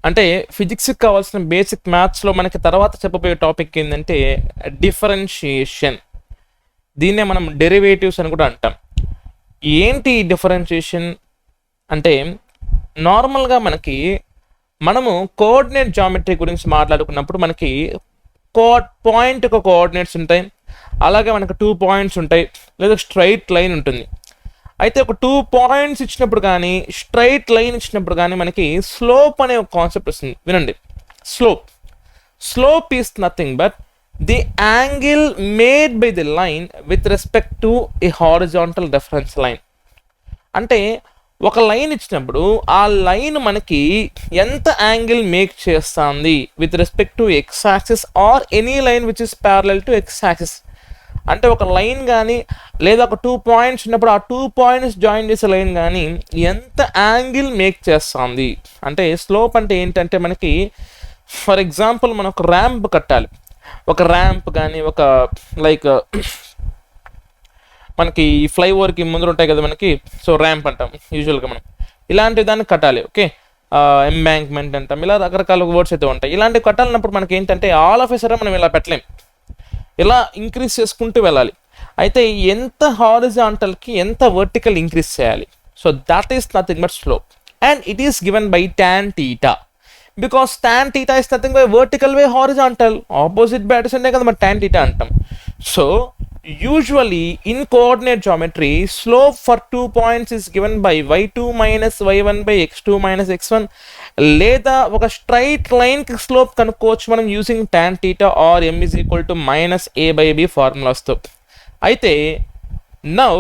అంటే ఫిజిక్స్కి కావాల్సిన బేసిక్ మ్యాథ్స్లో మనకి తర్వాత చెప్పబోయే టాపిక్ ఏంటంటే డిఫరెన్షియేషన్. దీన్నే మనం డెరివేటివ్స్ అని కూడా అంటాం. ఏంటి డిఫరెన్షియేషన్ అంటే, నార్మల్గా మనము కోఆర్డినేట్ జామెట్రీ గురించి మాట్లాడుకున్నప్పుడు మనకి పాయింట్ ఒక కోఆర్డినేట్స్ ఉంటాయి, అలాగే మనకు 2 పాయింట్స్ ఉంటాయి, లేదా స్ట్రైట్ లైన్ ఉంటుంది. అయితే ఒక 2 పాయింట్స్ ఇచ్చినప్పుడు కానీ స్ట్రైట్ లైన్ ఇచ్చినప్పుడు కానీ మనకి స్లోప్ అనే ఒక కాన్సెప్ట్ వస్తుంది. వినండి, slope is nothing but the angle made by the line with respect to A horizontal reference line. అంటే ఒక లైన్ ఇచ్చినప్పుడు ఆ లైన్ మనకి ఎంత యాంగిల్ మేక్ చేస్తుంది with respect to x axis or any line which is parallel to x axis. అంటే ఒక line కానీ లేదా ఒక 2 పాయింట్స్ ఉన్నప్పుడు ఆ 2 పాయింట్స్ జాయిన్ చేసే లైన్ కానీ ఎంత యాంగిల్ మేక్ చేస్తుంది. అంటే స్లోప్ అంటే ఏంటంటే మనకి, ఫర్ ఎగ్జాంపుల్ మనం ఒక ర్యాంప్ కట్టాలి, ఒక ర్యాంప్ కానీ ఒక లైక్ మనకి ఫ్లైఓవర్కి ముందర ఉంటాయి కదా మనకి, సో ర్యాంప్ అంటాం యూజువల్గా మనం, ఇలాంటి దాన్ని కట్టాలి. ఓకే, ఎంబ్యాంక్మెంట్ అంటాం, ఇలా రకరకాల వర్డ్స్ అయితే ఉంటాయి. ఇలాంటివి కట్టాలన్నప్పుడు మనకి ఏంటంటే ఆల్ ఆఫ్ ఎ సడన్ మనం ఇలా పెట్టలేం, ఇలా ఇంక్రీజ్ చేసుకుంటూ వెళ్ళాలి. అయితే ఎంత హారిజాంటల్కి ఎంత వర్టికల్ ఇంక్రీజ్ చేయాలి, so that is nothing but slope. And it is given by tan theta, because tan theta is nothing by vertical by horizontal, opposite by adjacent కదా మరి tan theta అంటాం. So usually in coordinate geometry, slope for 2 points is given by y2 minus y1 by x2 minus x1, లేదా ఒక straight లైన్కి slope కనుక్కోవచ్చు మనం using tan theta or m is equal to minus a by b ఫార్ములాస్తో. అయితే now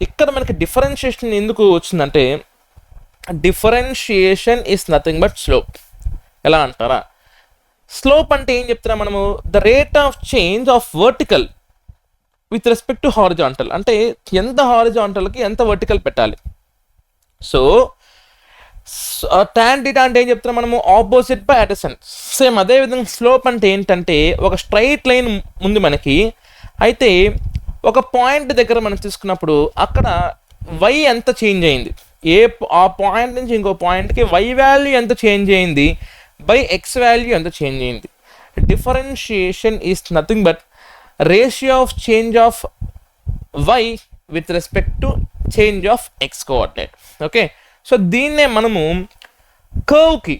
ఇక్కడ మనకి differentiation ఎందుకు వచ్చిందంటే, differentiation is nothing but slope. ఎలా అంటారా, స్లోప్ అంటే ఏం చెప్తున్నాం మనము, the rate of change of vertical with respect to horizontal, అంటే ఎంత హారిజాంటల్కి ఎంత వర్టికల్ పెట్టాలి. సో tan theta అంటే ఏం చెప్తున్నాం మనము, ఆపోజిట్ బై అడ్జసెంట్. సేమ్ అదేవిధంగా స్లోప్ అంటే ఏంటంటే ఒక స్ట్రైట్ లైన్ ఉంది మనకి, అయితే ఒక పాయింట్ దగ్గర మనం తీసుకున్నప్పుడు అక్కడ y ఎంత చేంజ్ అయింది, ఆ పాయింట్ నుంచి ఇంకో పాయింట్కి y వాల్యూ ఎంత చేంజ్ అయింది బై x వాల్యూ ఎంత చేంజ్ అయింది. Differentiation is nothing but ratio of change of y with respect to change of x coordinate. Okay, so దీన్నే మనము కర్వ్కి,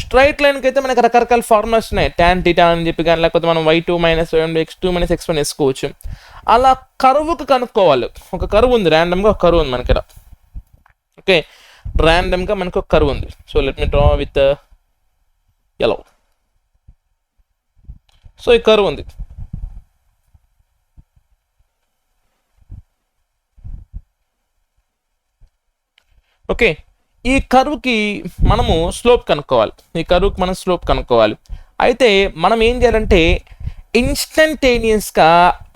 స్ట్రైట్ లైన్కి అయితే మనకు రకరకాల ఫార్ములాస్ ఉన్నాయి, tan theta అని చెప్పి కానీ, లేకపోతే మనం y2 minus y1 x2 minus x1 వేసుకోవచ్చు. అలా కర్వ్కి కనుక్కోవాలి. ఒక కర్వ్ ఉంది, ర్యాండమ్గా ఒక కర్వ్ ఉంది మనకి. ఓకే, ర్యాండమ్గా మనకు ఒక కర్వ్ ఉంది. So let me draw with yellow. So ఈ కర్వ్ ఉంది. ఓకే, ఈ కర్వ్కి మనము స్లోప్ కనుక్కోవాలి, ఈ కర్వ్కి మనం స్లోప్ కనుక్కోవాలి. అయితే మనం ఏం చేయాలంటే ఇన్స్టంటేనియస్గా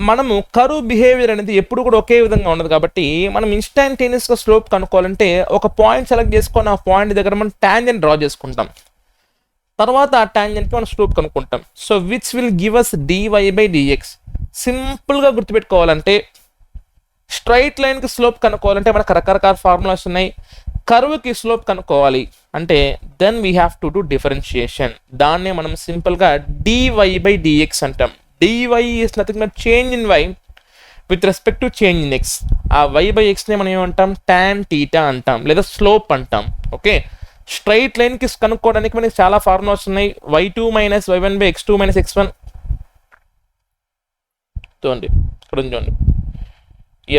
మనము కర్వ్ బిహేవియర్ అనేది ఎప్పుడు కూడా ఒకే విధంగా ఉండదు కాబట్టి మనం ఇన్స్టంటేనియస్గా స్లోప్ కనుక్కోవాలంటే ఒక పాయింట్ సెలెక్ట్ చేసుకొని ఆ పాయింట్ దగ్గర మనం టాంజెంట్ డ్రా చేసుకుంటాం, తర్వాత ఆ టాంజెంట్కి మనం స్లోప్ కనుక్కుంటాం. So which will give us dy by dx. సింపుల్గా గుర్తుపెట్టుకోవాలంటే స్ట్రైట్ లైన్కి స్లోప్ కనుక్కోవాలంటే మనకు రకరకాల ఫార్ములాస్ ఉన్నాయి. కర్వ్కి స్లోప్ కనుక్కోవాలి అంటే then we have to do differentiation. దాన్నే మనం సింపుల్గా dy బై dx అంటాం. dy is nothing but change in y with respect to change in x. ఆ y బై ఎక్స్ని మనం ఏమంటాం tan θ అంటాం లేదా స్లోప్ అంటాం. ఓకే, స్ట్రైట్ లైన్కి కనుక్కోవడానికి మనకి చాలా ఫార్ములాస్ ఉన్నాయి. y2 minus y1 by x2 minus x1 చూడండి, ఇక్కడ చూడండి,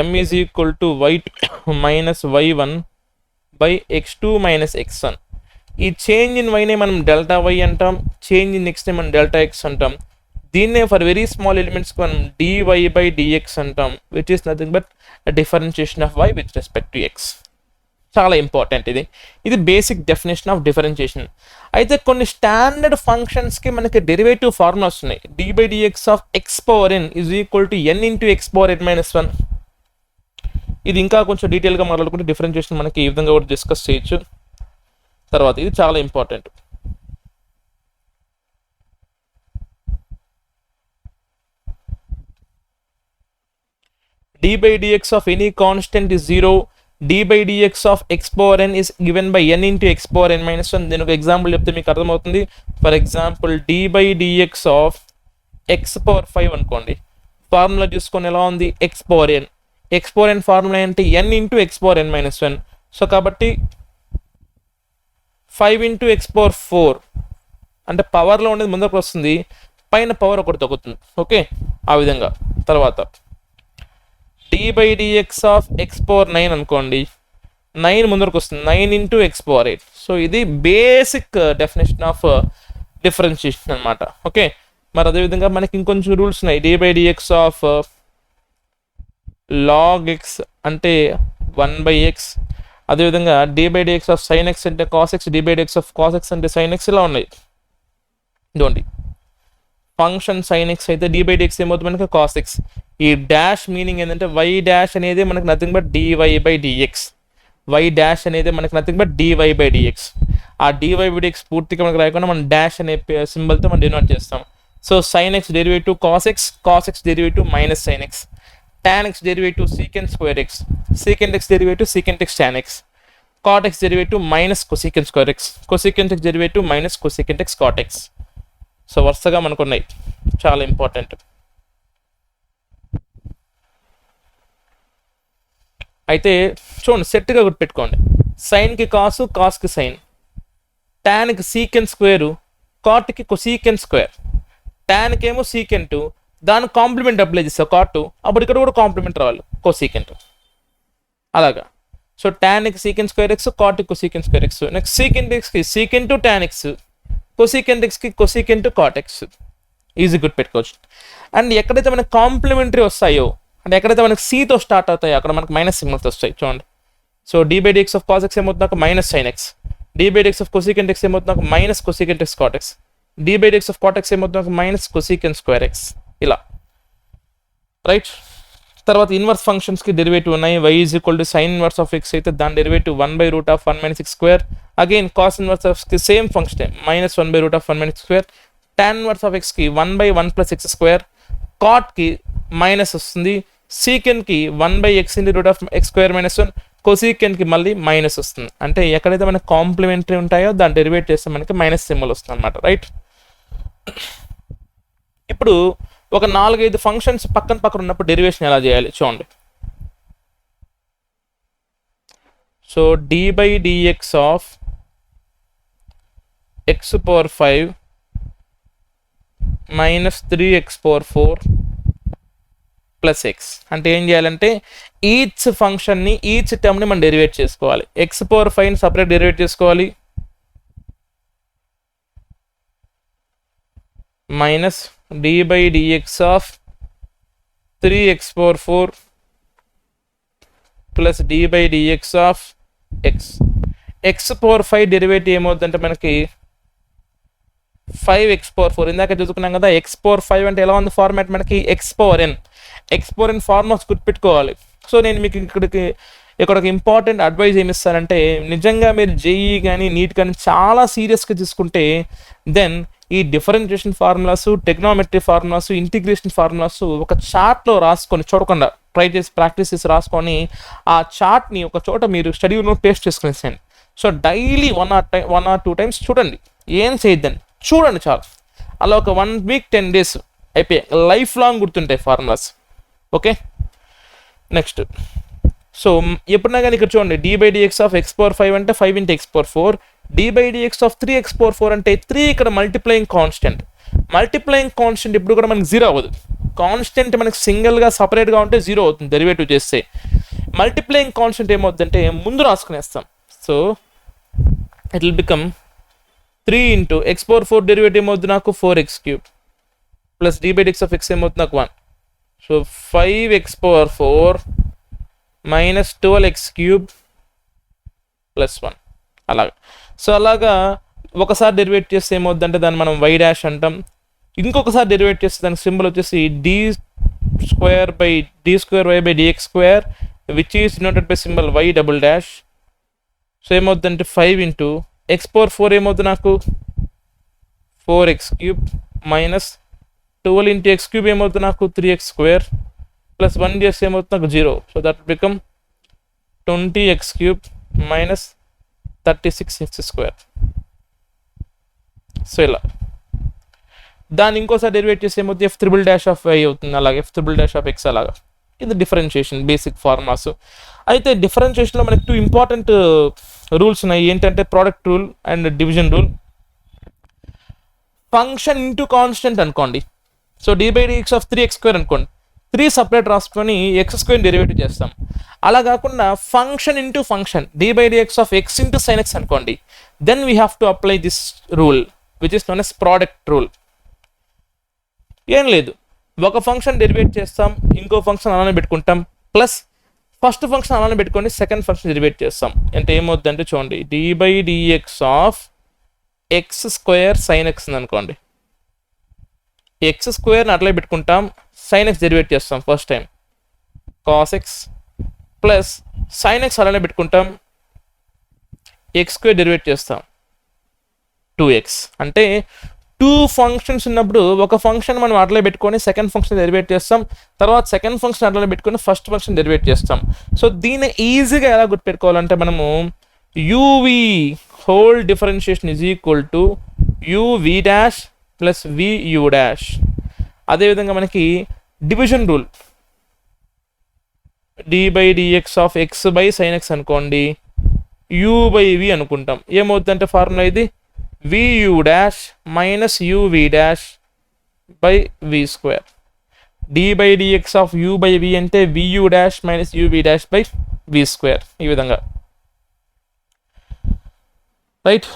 m is equal to y2 minus y1 by x2 minus x1. ఈ చేంజ్ ఇన్ వైనే మనం డెల్టా వై అంటాం, చేంజ్ ఇన్ ఎక్స్ని మనం డెల్టా ఎక్స్ అంటాం. దీన్నే ఫర్ వెరీ స్మాల్ ఎలిమెంట్స్కి మనం dy బై dx అంటాం, which is nothing but differentiation of y with respect to x. చాలా important ఇది బేసిక్ డెఫినేషన్ ఆఫ్ డిఫరెన్షియేషన్. అయితే కొన్ని స్టాండర్డ్ ఫంక్షన్స్కి మనకి డెరివేటివ్ ఫార్ములాస్ ఉన్నాయి. dy by dx of x power n is equal to n into x power n minus 1. ఇది ఇంకా కొంచెం డీటెయిల్గా మాట్లాడుకుంటే డిఫరెన్షియేషన్ మనకి ఈ విధంగా కూడా డిస్కస్ చేయొచ్చు. తర్వాత ఇది చాలా important. dy by dx of any constant is 0. dy by dx of x power n is given by n into x power n minus 1. దీనికి ఒక ఎగ్జాంపుల్ చెప్తే మీకు అర్థమవుతుంది. For example dy by dx of x power 5 అనుకోండి. Formula చూసుకొని ఎలా ఉంది, x power n. x power n formula అంటే n into x power n minus 1. So కాబట్టి 5 ఇంటూ x పవర్ 4 అంటే పవర్లో ఉండేది ముందరకు వస్తుంది, పైన పవర్ ఒకటి తగ్గుతుంది. ఓకే, ఆ విధంగా. తర్వాత dy by dx of x power 9 అనుకోండి, 9 ముందరకు వస్తుంది, 9 ఇంటూ x పవర్ 8. సో ఇది బేసిక్ డెఫినేషన్ ఆఫ్ డిఫరెన్షియేషన్ అనమాట. ఓకే, మరి అదేవిధంగా మనకి ఇంకొంచెం రూల్స్ ఉన్నాయి. dy by dx of log x అంటే 1 బై x. అదేవిధంగా dy by dx of sin x అంటే cos x, dy by dx of cos x అంటే sin x, ఇలా ఉన్నాయి. ఇదిగోండి, ఫంక్షన్ sin x అయితే dy బై dx ఏమవుతుంది మనకి cos x. ఈ డాష్ మీనింగ్ ఏంటంటే y డాష్ అనేది మనకి nothing but dy by dx. y dash అనేది మనకి nothing but dy by dx. ఆ dy బై dx పూర్తిగా మనకి రాయకుండా మనం డాష్ అనే సింబల్తో మనం డినోట్ చేస్తాం. So sin x derivative cos x derivative minus sin x, tan x derivative secant square x, secant x derivative secant x tan x, cot x derivative minus cosecant square x, cosecant x derivative minus cosecant x cot x. So వరుసగా మనకున్నాయి, చాలా important. అయితే చూడండి, సెట్గా గుర్తుపెట్టుకోండి. సైన్కి cos, కాస్కి sine, టాన్కి సీకెంట్ స్క్వేరు, కాట్కి కొసీకెంట్ స్క్వేర్, టాన్కి ఏమో సీకెంట్, దాని కాంప్లిమెంట్ అప్లై చేస్తావు కాటు, అప్పుడు ఇక్కడ కూడా కాంప్లిమెంట్ రావాలి కొసీకెంట్, అలాగా. సో టాన్కి సీకెంట్ స్క్వేర్ ఎక్స్, కాట్కి cosecant square x. Next secant ఎక్స్కి సీకెంట్ టాన్ ఎక్స్, కొసీకెంట్ ఎక్స్కి కొసీకెంట్ కాట్ ఎక్స్. ఈజీ గుర్తుపెట్టుకోవచ్చు. అండ్ ఎక్కడైతే మనకి కాంప్లిమెంటరీ వస్తాయో, అంటే ఎక్కడైతే మనకి సీతో స్టార్ట్ అవుతాయో అక్కడ మనకి మైనస్ సింబల్స్ వస్తాయి. చూడండి, so dy by dx of cos x ఏమవుతుంది నాకు minus sin x, dy by dx of cosecant x ఏమవుతుంది నాకు minus cosecant x cot x, dy by dx of cot x ఏమవుతుంది నాకు మైనస్ cosecant స్క్వేర్ x, ఇలా right. తర్వాత inverse ఫంక్షన్స్కి derivative ఉన్నాయి. y is equal to sine inverse of x అయితే దాని derivative 1 by root of 1 minus x square. Again cos inverse ఆఫ్కి same function minus 1 by root of 1 minus square. tan inverse of xకి 1 by 1 plus x square, కాట్కి minus వస్తుంది, సీకెంట్కి 1 by x into root of x square minus 1, కొసీకెంట్కి మళ్ళీ minus వస్తుంది. అంటే ఎక్కడైతే మనకి కాంప్లిమెంటరీ ఉంటాయో దాన్ని డెరివేట్ చేస్తే మనకి మైనస్ సింబల్ వస్తుంది అనమాట, రైట్. ఇప్పుడు ఒక 4-5 ఫంక్షన్స్ పక్కన పక్కన ఉన్నప్పుడు డెరివేషన్ ఎలా చేయాలి చూడండి. So dy by dx of x power 5 minus 3x power 4 plus X అంటే ఏం చేయాలంటే ఈచ్ ఫంక్షన్ని, ఈచ్ టర్మ్ని మనం డెరివేట్ చేసుకోవాలి. ఎక్స్ పవర్ 5ని సపరేట్ డెరివేట్ చేసుకోవాలి, minus dy by dx of 3x power 4 plus dy by dx of x. X power 5 derivative ఏమవుతుందంటే మనకి 5x పవర్ 4. ఇందాక చూసుకున్నాం కదా, ఎక్స్ పవర్ 5 అంటే ఎలా ఉంది ఫార్మాట్ మనకి ఎక్స్ పవర్ ఎన్. ఎక్స్ పవర్ ఎన్ ఫార్మాట్స్ గుర్తుపెట్టుకోవాలి. సో నేను మీకు ఇక్కడ ఒక ఇంపార్టెంట్ అడ్వైజ్ ఏమి ఇస్తానంటే, నిజంగా మీరు జేఈ కానీ నీట్ కానీ చాలా సీరియస్గా తీసుకుంటే దెన్ ఈ differentiation formulas, టెక్నామెట్రీ formulas, integration formulas ఒక చార్ట్లో రాసుకొని చూడకుండా ట్రై చేసి ప్రాక్టీస్ చేసి రాసుకొని ఆ చార్ట్ని ఒక చోట మీరు స్టడీ నోట్ పేస్ట్ చేసుకునేసేయండి. సో డైలీ 1 or 2 టైమ్స్ చూడండి, ఏం చేయొద్దండి, చూడండి చాలు. అలా ఒక 1 week 10 days అయిపోయాయి, లైఫ్ లాంగ్ గుర్తుంటాయి ఫార్ములాస్. ఓకే, నెక్స్ట్ సో ఎప్పుడైనా కానీ ఇక్కడ చూడండి d/dx ఆఫ్ x పవర్ 5 అంటే 5 into x power 4, d/dx of 3x power 4 అంటే 3 ఇక్కడ మల్టిప్లయింగ్ కాన్స్టెంట్. మల్టిప్లయింగ్ కాన్స్టెంట్ ఇప్పుడు కూడా మనకి జీరో అవ్వదు. కాన్స్టెంట్ మనకి సింగిల్గా సపరేట్గా ఉంటే జీరో అవుతుంది డెరివేటివ్ చేస్తే. మల్టిప్లయింగ్ కాన్స్టెంట్ ఏమవుతుందంటే ముందు రాసుకునేస్తాం. So it will become 3 into x power 4 derivative ఏమవుతుంది నాకు 4x³ plus d/dx of x ఏమవుతుంది నాకు 1. So 5x power 4 minus 12x³ plus 1 అలాగా. సో అలాగా ఒకసారి డెరివేట్ చేస్తే ఏమవుతుందంటే దాన్ని మనం y డాష్ అంటాం. ఇంకొకసారి డెరివేట్ చేస్తే దానికి సింబల్ వచ్చేసి d² which is denoted by symbol y double dash. So ఏమవుతుందంటే 5 ఇంటూ x పవర్ 4 ఏమవుతుంది నాకు 4x³ మైనస్ 12 ఇంటూ x³ ఏమవుతుంది నాకు 3x² ప్లస్ 1 చేస్తే ఏమవుతుంది నాకు 0. So that become 20x³ minus 36x². So ఇలా దాన్ని ఇంకోసారి డెరివేట్ చేస్తే ఏమవుతుంది f∼ ఆఫ్ y అవుతుంది. అలాగే f∼ ఆఫ్ x అలాగా. ఇది డిఫరెన్షియేషన్ బేసిక్ ఫార్మాస్. అయితే డిఫరెన్షియేషన్లో మనకి 2 ఇంపార్టెంట్ రూల్స్ ఉన్నాయి. ఏంటంటే product rule and division rule. Function into constant అనుకోండి. సో d/dx ఆఫ్ 3x² అనుకోండి, 3 సపరేట్ రాసుకొని x² డెరివేటివ్ చేస్తాం. అలా కాకుండా function into function d/dx of x into sin x అనుకోండి, then we have to apply this rule which is known as product rule. ఏం లేదు, ఒక ఫంక్షన్ డెరివేట్ చేస్తాం, ఇంకో ఫంక్షన్ అలానే పెట్టుకుంటాం, ప్లస్ ఫస్ట్ ఫంక్షన్ అలానే పెట్టుకొని సెకండ్ ఫంక్షన్ డెరివేట్ చేస్తాం. అంటే ఏమవుతుందంటే చూడండి d/dx of x² sin x అనుకోండి, x² అట్లే పెట్టుకుంటాం, sin x డెరివేట్ చేస్తాం first time cos x plus sin x అలానే పెట్టుకుంటాం, x² డెరివేట్ చేస్తాం 2x. అంటే 2 ఫంక్షన్స్ ఉన్నప్పుడు ఒక ఫంక్షన్ మనం అట్లే పెట్టుకొని సెకండ్ ఫంక్షన్ డెరివేట్ చేస్తాం, తర్వాత సెకండ్ ఫంక్షన్ అట్లనే పెట్టుకొని ఫస్ట్ ఫంక్షన్ డెరివేట్ చేస్తాం. సో దీన్ని ఈజీగా ఎలా గుర్తుపెట్టుకోవాలంటే మనము uv whole differentiation is equal to uv dash plus vu dash. అదేవిధంగా మనకి division rule d/dx of x by sin x అనుకోండి, u/v అనుకుంటాం. ఏమవుతుందంటే ఫార్ములా ఇది vu dash minus uv dash by v². d/dx of u/v అంటే vu dash minus uv dash by v². ఈ విధంగా right.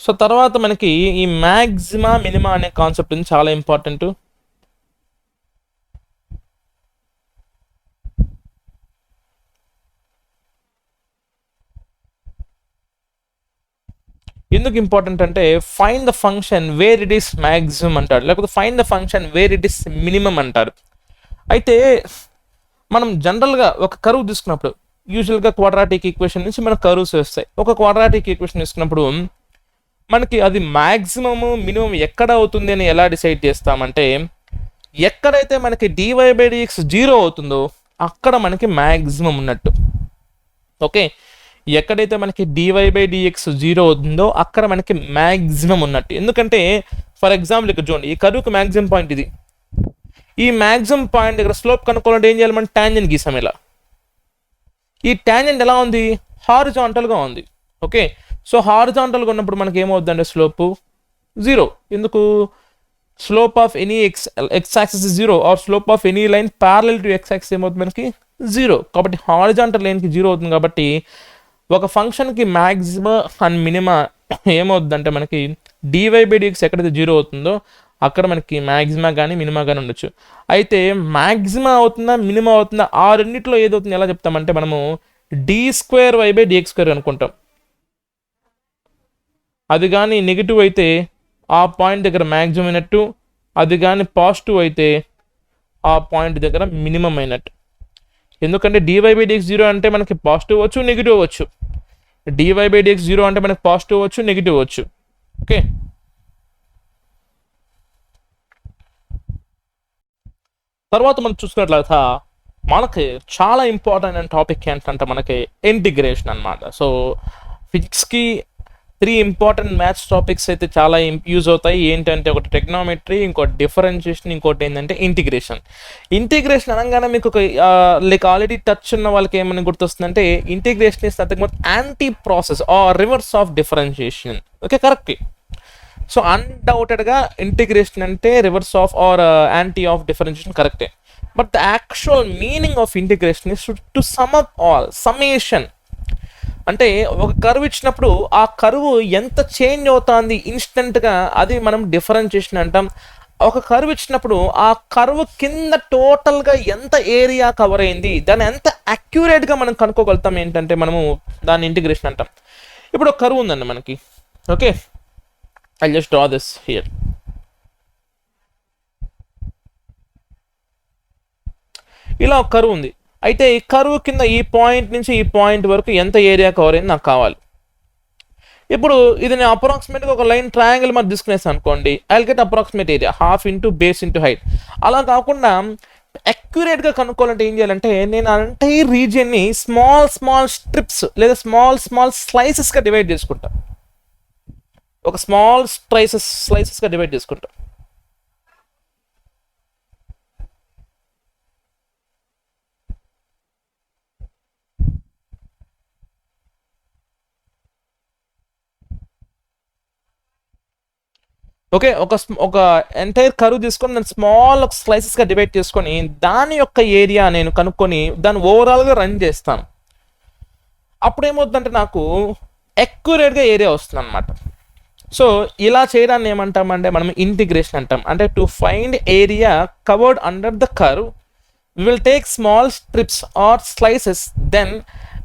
So తర్వాత మనకి ఈ మ్యాక్సిమా మినిమా అనే కాన్సెప్ట్ ఉంది, చాలా ఇంపార్టెంట్. ఎందుకు ఇంపార్టెంట్ అంటే find the function where it is maximum అంటారు, లేకపోతే find the function where it is minimum అంటారు. అయితే మనం జనరల్గా ఒక కర్వ్ తీసుకున్నప్పుడు యూజువల్గా క్వాడ్రాటిక్ ఈక్వేషన్ నుంచి మనకు కర్వ్స్ వస్తాయి. ఒక క్వాడ్రాటిక్ ఈక్వేషన్ తీసుకున్నప్పుడు మనకి అది మ్యాక్సిమము మినిమం ఎక్కడ అవుతుంది అని ఎలా డిసైడ్ చేస్తామంటే, ఎక్కడైతే మనకి dy/dx 0 అవుతుందో అక్కడ మనకి మ్యాక్సిమం ఉన్నట్టు. ఓకే, ఎక్కడైతే మనకి dy/dx 0 అవుతుందో అక్కడ మనకి మ్యాక్సిమం ఉన్నట్టు. ఎందుకంటే ఫర్ ఎగ్జాంపుల్ ఇక్కడ చూడండి, ఈ కర్వ్కి మ్యాక్సిమం పాయింట్ ఇది. ఈ మ్యాక్సిమం పాయింట్ దగ్గర స్లోప్ కనుక్కోవాలంటే ఏం చేయాలి, మనం టాంజెంట్ గీసాం ఇలా. ఈ టాంజెంట్ ఎలా ఉంది, హారిజాంటల్గా ఉంది. ఓకే, సో హారిజాంటల్గా ఉన్నప్పుడు మనకి ఏమవుతుందంటే స్లోపు 0. ఎందుకు, slope of any x axis 0 or slope of any line parallel to x axis ఏమవుతుంది మనకి 0. కాబట్టి హారిజాంటల్ లైన్కి 0 అవుతుంది. కాబట్టి ఒక ఫంక్షన్కి మ్యాక్సిమా అండ్ మినిమా ఏమవుతుందంటే మనకి dy/dx ఎక్కడైతే 0 అవుతుందో అక్కడ మనకి మ్యాక్సిమా కానీ మినిమా కానీ ఉండొచ్చు. అయితే మ్యాక్సిమా అవుతుందా మినిమా అవుతుందా ఆ రెండిట్లో ఏదవుతుంది ఎలా చెప్తామంటే మనము d²y/dx² అనుకుంటాం. అది కానీ నెగిటివ్ అయితే ఆ పాయింట్ దగ్గర మ్యాక్సిమం అయినట్టు, అది కానీ పాజిటివ్ అయితే ఆ పాయింట్ దగ్గర మినిమం అయినట్టు. ఎందుకంటే dy/dx 0 అంటే మనకి పాజిటివ్ అవ్వచ్చు, నెగిటివ్ అవ్వచ్చు. dy/dx 0 అంటే మనకి పాజిటివ్ అవ్వచ్చు, నెగిటివ్ అవ్వచ్చు. ఓకే, తర్వాత మనం చూసుకున్నట్లయితే మనకి చాలా ఇంపార్టెంట్ అయిన టాపిక్ ఏంటంటే మనకి ఇంటిగ్రేషన్ అనమాట. సో ఫిజిక్స్కి త్రీ ఇంపార్టెంట్ మ్యాథ్స్ టాపిక్స్ అయితే చాలా యూజ్ అవుతాయి. ఏంటంటే ఒకటి టెక్నామెట్రీ, ఇంకోటి డిఫరెన్షియేషన్, ఇంకోటి ఏంటంటే ఇంటిగ్రేషన్. ఇంటిగ్రేషన్ అనగానే మీకు ఒక లైక్ ఆల్రెడీ టచ్ ఉన్న వాళ్ళకి ఏమైనా గుర్తొస్తుందంటే integration is nothing but anti process or reverse of differentiation. Okay, correct. So అన్డౌటెడ్గా ఇంటిగ్రేషన్ అంటే reverse of or anti of differentiation కరెక్టే. But the actual meaning of integration is to sum up all, summation. అంటే ఒక curve ఇచ్చినప్పుడు ఆ curve ఎంత change అవుతుంది ఇన్స్టెంట్గా, అది మనం డిఫరెన్షియేషన్ అంటాం. ఒక కర్వ్ ఇచ్చినప్పుడు ఆ కర్వ్ కింద టోటల్గా ఎంత ఏరియా కవర్ అయింది, దాన్ని ఎంత అక్యురేట్గా మనం కనుక్కోగలుగుతాం ఏంటంటే మనము దాన్ని ఇంటిగ్రేషన్ అంటాం. ఇప్పుడు ఒక కర్వ్ ఉందండి మనకి. Okay, I just draw this here. ఇలా ఒక కర్వ్ ఉంది. అయితే ఈ కర్వ్ కింద ఈ పాయింట్ నుంచి ఈ పాయింట్ వరకు ఎంత ఏరియా కవర్ అయింది నాకు కావాలి. ఇప్పుడు ఇది నేను అప్రాక్సిమేట్గా ఒక లైన్ ట్రయాంగిల్ మరి తీసుకునేసాను అనుకోండి, I will get approximate area half into base into height. అలా కాకుండా అక్యురేట్గా కనుక్కోవాలంటే ఏం చేయాలంటే నేను ఎంటైర్ రీజియన్ని స్మాల్ స్మాల్ స్ట్రిప్స్ లేదా స్మాల్ స్మాల్ స్లైసెస్గా డివైడ్ చేసుకుంటా. ఒక స్మాల్ స్లైసెస్గా డివైడ్ చేసుకుంటా. ఓకే, ఒక ఎంటైర్ కర్వ్ తీసుకొని నేను స్మాల్ స్లైసెస్గా డివైడ్ చేసుకొని దాని యొక్క ఏరియా నేను కనుక్కొని దాన్ని ఓవరాల్గా రన్ చేస్తాను. అప్పుడు ఏమవుతుందంటే నాకు అక్యురేట్గా ఏరియా వస్తుంది అనమాట. సో ఇలా చేయడాన్ని ఏమంటామంటే మనం ఇంటిగ్రేషన్ అంటాం. అంటే to find area covered under the curve we will take small strips or slices, then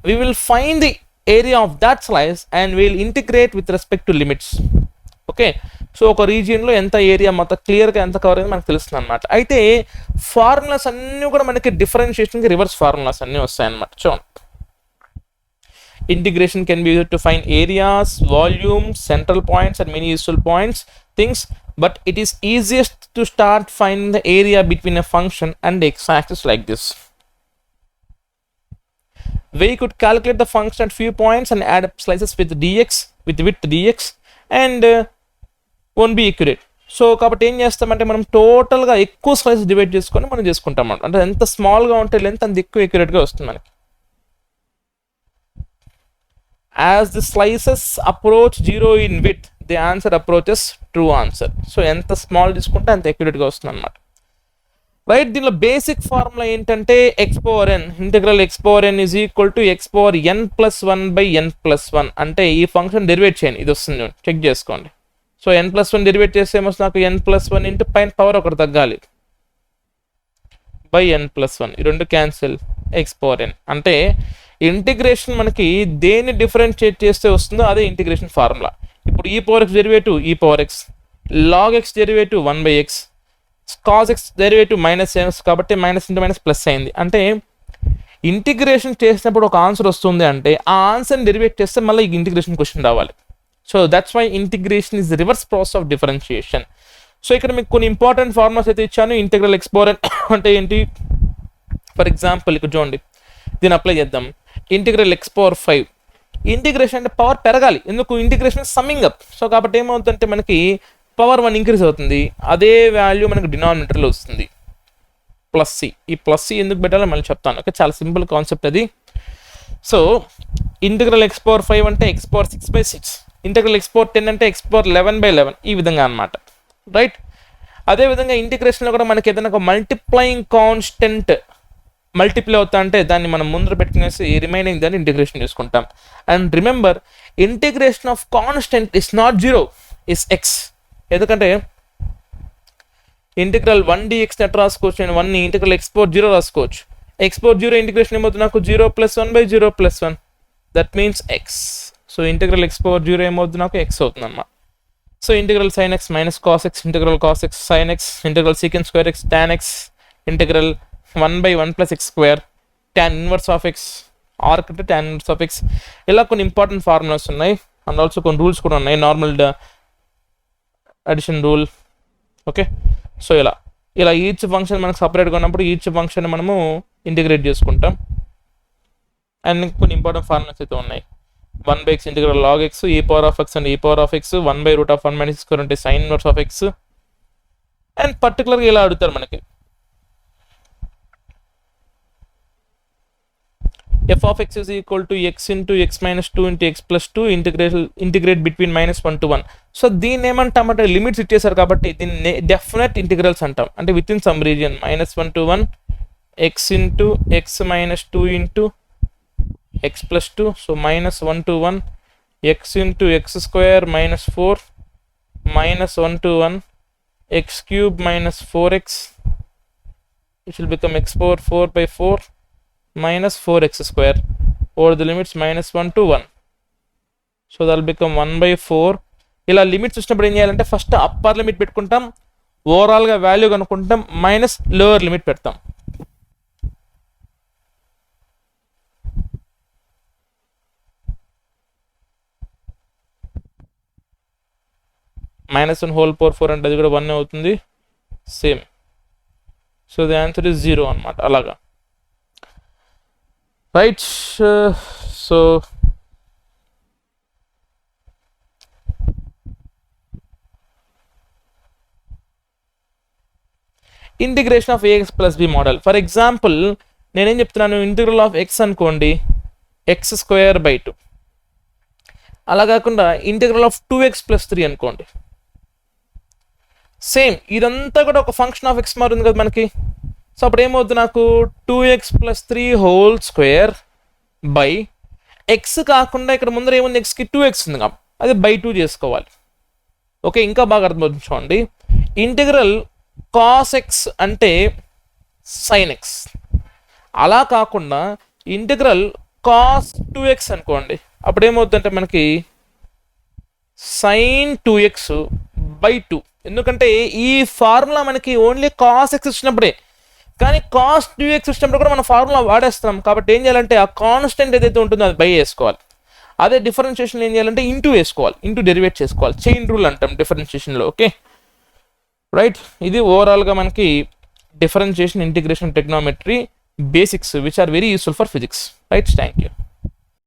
we will find the area of that slice and we will integrate with respect to limits. Okay, so ఒక రీజియన్లో ఎంత area మొత్తం క్లియర్గా ఎంత cover అయింది మనకు తెలుస్తుంది అనమాట. అయితే ఫార్ములాస్ అన్నీ కూడా మనకి డిఫరెన్షియేషన్కి రివర్స్ ఫార్ములాస్ అన్నీ వస్తాయన్నమాట. చూడండి, integration can be used to find areas, volumes, central points and many useful points things, but it is easiest to start finding the area between a function and the x-axis like this, where you could calculate the function at few points and add up slices with dx with width dx and won't be accurate. So కాబట్టి ఏం చేస్తామంటే మనం టోటల్గా ఎక్కువ slices divide చేసుకొని మనం చేసుకుంటాం అన్నమాట. అంటే ఎంత స్మాల్గా ఉంటే లెంత్ అంత ఎక్కువ ఎక్యురేట్గా వస్తుంది మనకి. As the slices approach 0 in width, the answer approaches true answer. So ఎంత స్మాల్ తీసుకుంటే అంత అక్యురేట్గా వస్తుంది అనమాట. రైట్, దీనిలో బేసిక్ ఫార్ములా ఏంటంటే x power n, integral x power n is equal to x power n plus 1 by n plus 1. అంటే ఈ ఫంక్షన్ డెరివేట్ చేయండి, ఇది వస్తుంది చెక్ చేసుకోండి. సో ఎన్ ప్లస్ 1 డెరివేట్ చేస్తే ఏమొస్తుంది నాకు ఎన్ ప్లస్ 1 ఇంటూ పైన పవర్ ఒకటి తగ్గాలి బై ఎన్ ప్లస్ 1, ఈ రెండు క్యాన్సిల్, ఎక్స్ పవర్ ఎన్. అంటే ఇంటిగ్రేషన్ మనకి దేన్ని డిఫరెన్షియేట్ చేస్తే వస్తుందో అదే ఇంటిగ్రేషన్ ఫార్ములా. ఇప్పుడు e power x derivative e power x, log x derivative 1 by x, cos x derivative minus x, కాబట్టి మైనస్ ఇంటూ మైనస్ ప్లస్ అయింది. అంటే ఇంటిగ్రేషన్ చేసినప్పుడు ఒక ఆన్సర్ వస్తుంది అంటే ఆ ఆన్సర్ని డెరివేట్ చేస్తే మళ్ళీ ఈ ఇంటిగ్రేషన్ క్వశ్చన్ రావాలి. So that's why integration is reverse process of differentiation. So ఇక్కడ మీకు కొన్ని ఇంపార్టెంట్ ఫార్ములాస్ అయితే ఇచ్చాను. ఇంటిగ్రల్ ఎక్స్ పవర్ ఎన్ అంటే ఏంటి, ఫర్ ఎగ్జాంపుల్ ఇక్కడ చూడండి, దీన్ని అప్లై చేద్దాం. ఇంటిగ్రల్ ఎక్స్ పవర్ 5, ఇంటిగ్రేషన్ అంటే పవర్ పెరగాలి, ఎందుకు ఇంటిగ్రేషన్ సమ్మింగ్ అప్. సో కాబట్టి ఏమవుతుందంటే మనకి పవర్ 1 ఇంక్రీజ్ అవుతుంది, అదే వాల్యూ మనకి డినామినేటర్లో వస్తుంది ప్లస్ సి. ఈ ప్లస్ సి ఎందుకు పెట్టాలో మళ్ళీ చెప్తాను. ఓకే, చాలా సింపుల్ కాన్సెప్ట్ అది. సో ఇంటిగ్రల్ ఎక్స్ పవర్ 5 అంటే X power 6 by 6, integral x power 10 అంటే ఎక్స్ పవర్ 11 బై 11, ఈ విధంగా అనమాట. రైట్, అదేవిధంగా ఇంటిగ్రేషన్లో కూడా మనకి ఏదైనా ఒక మల్టిప్లయింగ్ కాన్స్టెంట్ మల్టిప్లై అవుతా అంటే దాన్ని మనం ముందర పెట్టుకునేసి రిమైనింగ్ దాన్ని ఇంటిగ్రేషన్ చేసుకుంటాం. And remember, integration of constant is not 0, is X. ఎందుకంటే ఇంటిగ్రల్ 1 dx నెట్ రాసుకోవచ్చు, నేను 1ని ఇంటిగ్రల్ ఎక్స్ పవర్ 0 రాసుకోవచ్చు. ఎక్స్ పవర్ 0 ఇంటిగ్రేషన్ ఏమవుతుంది నాకు 0 plus 1 by 0 plus 1, that means X. So integral x power 0 ఏమవుతుంది నాకు ఎక్స్ అవుతుంది అన్నమాట. So integral sign X minus cos X, integral cos x sine X, integral secant square X tan X, integral 1 by 1 plus X square, tan inverse of X, arc అంటే tan inverse of X. ఇలా కొన్ని important formulas ఉన్నాయి and also కొన్ని rules కూడా ఉన్నాయి, normal addition rule. Okay, so ఇలా each function మనకు సపరేట్గా ఉన్నప్పుడు ఈచ్ ఫంక్షన్ మనము ఇంటిగ్రేట్ చేసుకుంటాం. అండ్ కొన్ని ఇంపార్టెంట్ ఫార్ములాస్ అయితే ఉన్నాయి. 1/x integral log x, e power of x and e power of x, 1/√(1 - x² అంటే sin inverse of x. And పర్టికులర్గా ఇలా అడుగుతారు మనకి f of x is equal to x into x minus 2 into x plus 2 integrate between -1 to 1. So దీన్ని ఏమంటామంటే limits ఇచ్చేసారు కాబట్టి దీన్ని డెఫినెట్ ఇంటిగ్రల్స్ అంటాం. అంటే with in some region -1 to 1 x into x minus 2 into x plus 2. So -1 to 1 x into x square minus 4 -1 to 1 x cube minus 4x. It will become x power 4 by 4 minus 4x square over the limits -1 to 1. So that will become 1/4. ఇలా limits వచ్చినప్పుడు ఏం చేయాలంటే first upper limit పెట్టుకుంటాం, ఓవరాల్గా value కనుక్కుంటాం, minus lower limit పెడతాం. -1 whole power 4 అంటే అది కూడా 1 అవుతుంది same. So the answer is 0 అనమాట. అలాగా right. So integration of ax plus B model. For example నేనేం చెప్తున్నాను, ఇంటిగ్రల్ ఆఫ్ x అనుకోండి x²/2. అలా కాకుండా ఇంటిగ్రల్ ఆఫ్ 2x + 3 అనుకోండి. సేమ్ ఇదంతా కూడా ఒక ఫంక్షన్ ఆఫ్ ఎక్స్ మారుంది కదా మనకి. సో అప్పుడు ఏమవుతుంది, నాకు 2x + 3 whole square by X కాకుండా ఇక్కడ ముందర ఏముంది, ఎక్స్కి 2x ఉంది కాబట్టి అది /2 చేసుకోవాలి. ఓకే, ఇంకా బాగా అర్థమవుతుంది చూడండి. ఇంటిగ్రల్ కాస్ ఎక్స్ అంటే సైన్ ఎక్స్, అలా కాకుండా ఇంటిగ్రల్ కాస్ 2x అనుకోండి. అప్పుడు ఏమవుతుందంటే మనకి sin 2x/2. ఎందుకంటే ఈ ఫార్ములా మనకి ఓన్లీ కాస్ ఎక్స్ వచ్చినప్పుడే, కానీ కాస్ 2x వచ్చినప్పుడు కూడా మనం ఫార్ములా వాడేస్తాం. కాబట్టి ఏం చేయాలంటే ఆ కాన్స్టెంట్ ఏదైతే ఉంటుందో అది బై వేసుకోవాలి. అదే డిఫరెన్షియేషన్ ఏం చేయాలంటే ఇంటూ వేసుకోవాలి, ఇంటూ డెరివేట్ చేసుకోవాలి. చైన్ రూల్ అంటాం డిఫరెన్షియేషన్లో. Okay right. ఇది ఓవరాల్గా మనకి differentiation, integration, trigonometry basics which are very useful for physics. Right, thank you.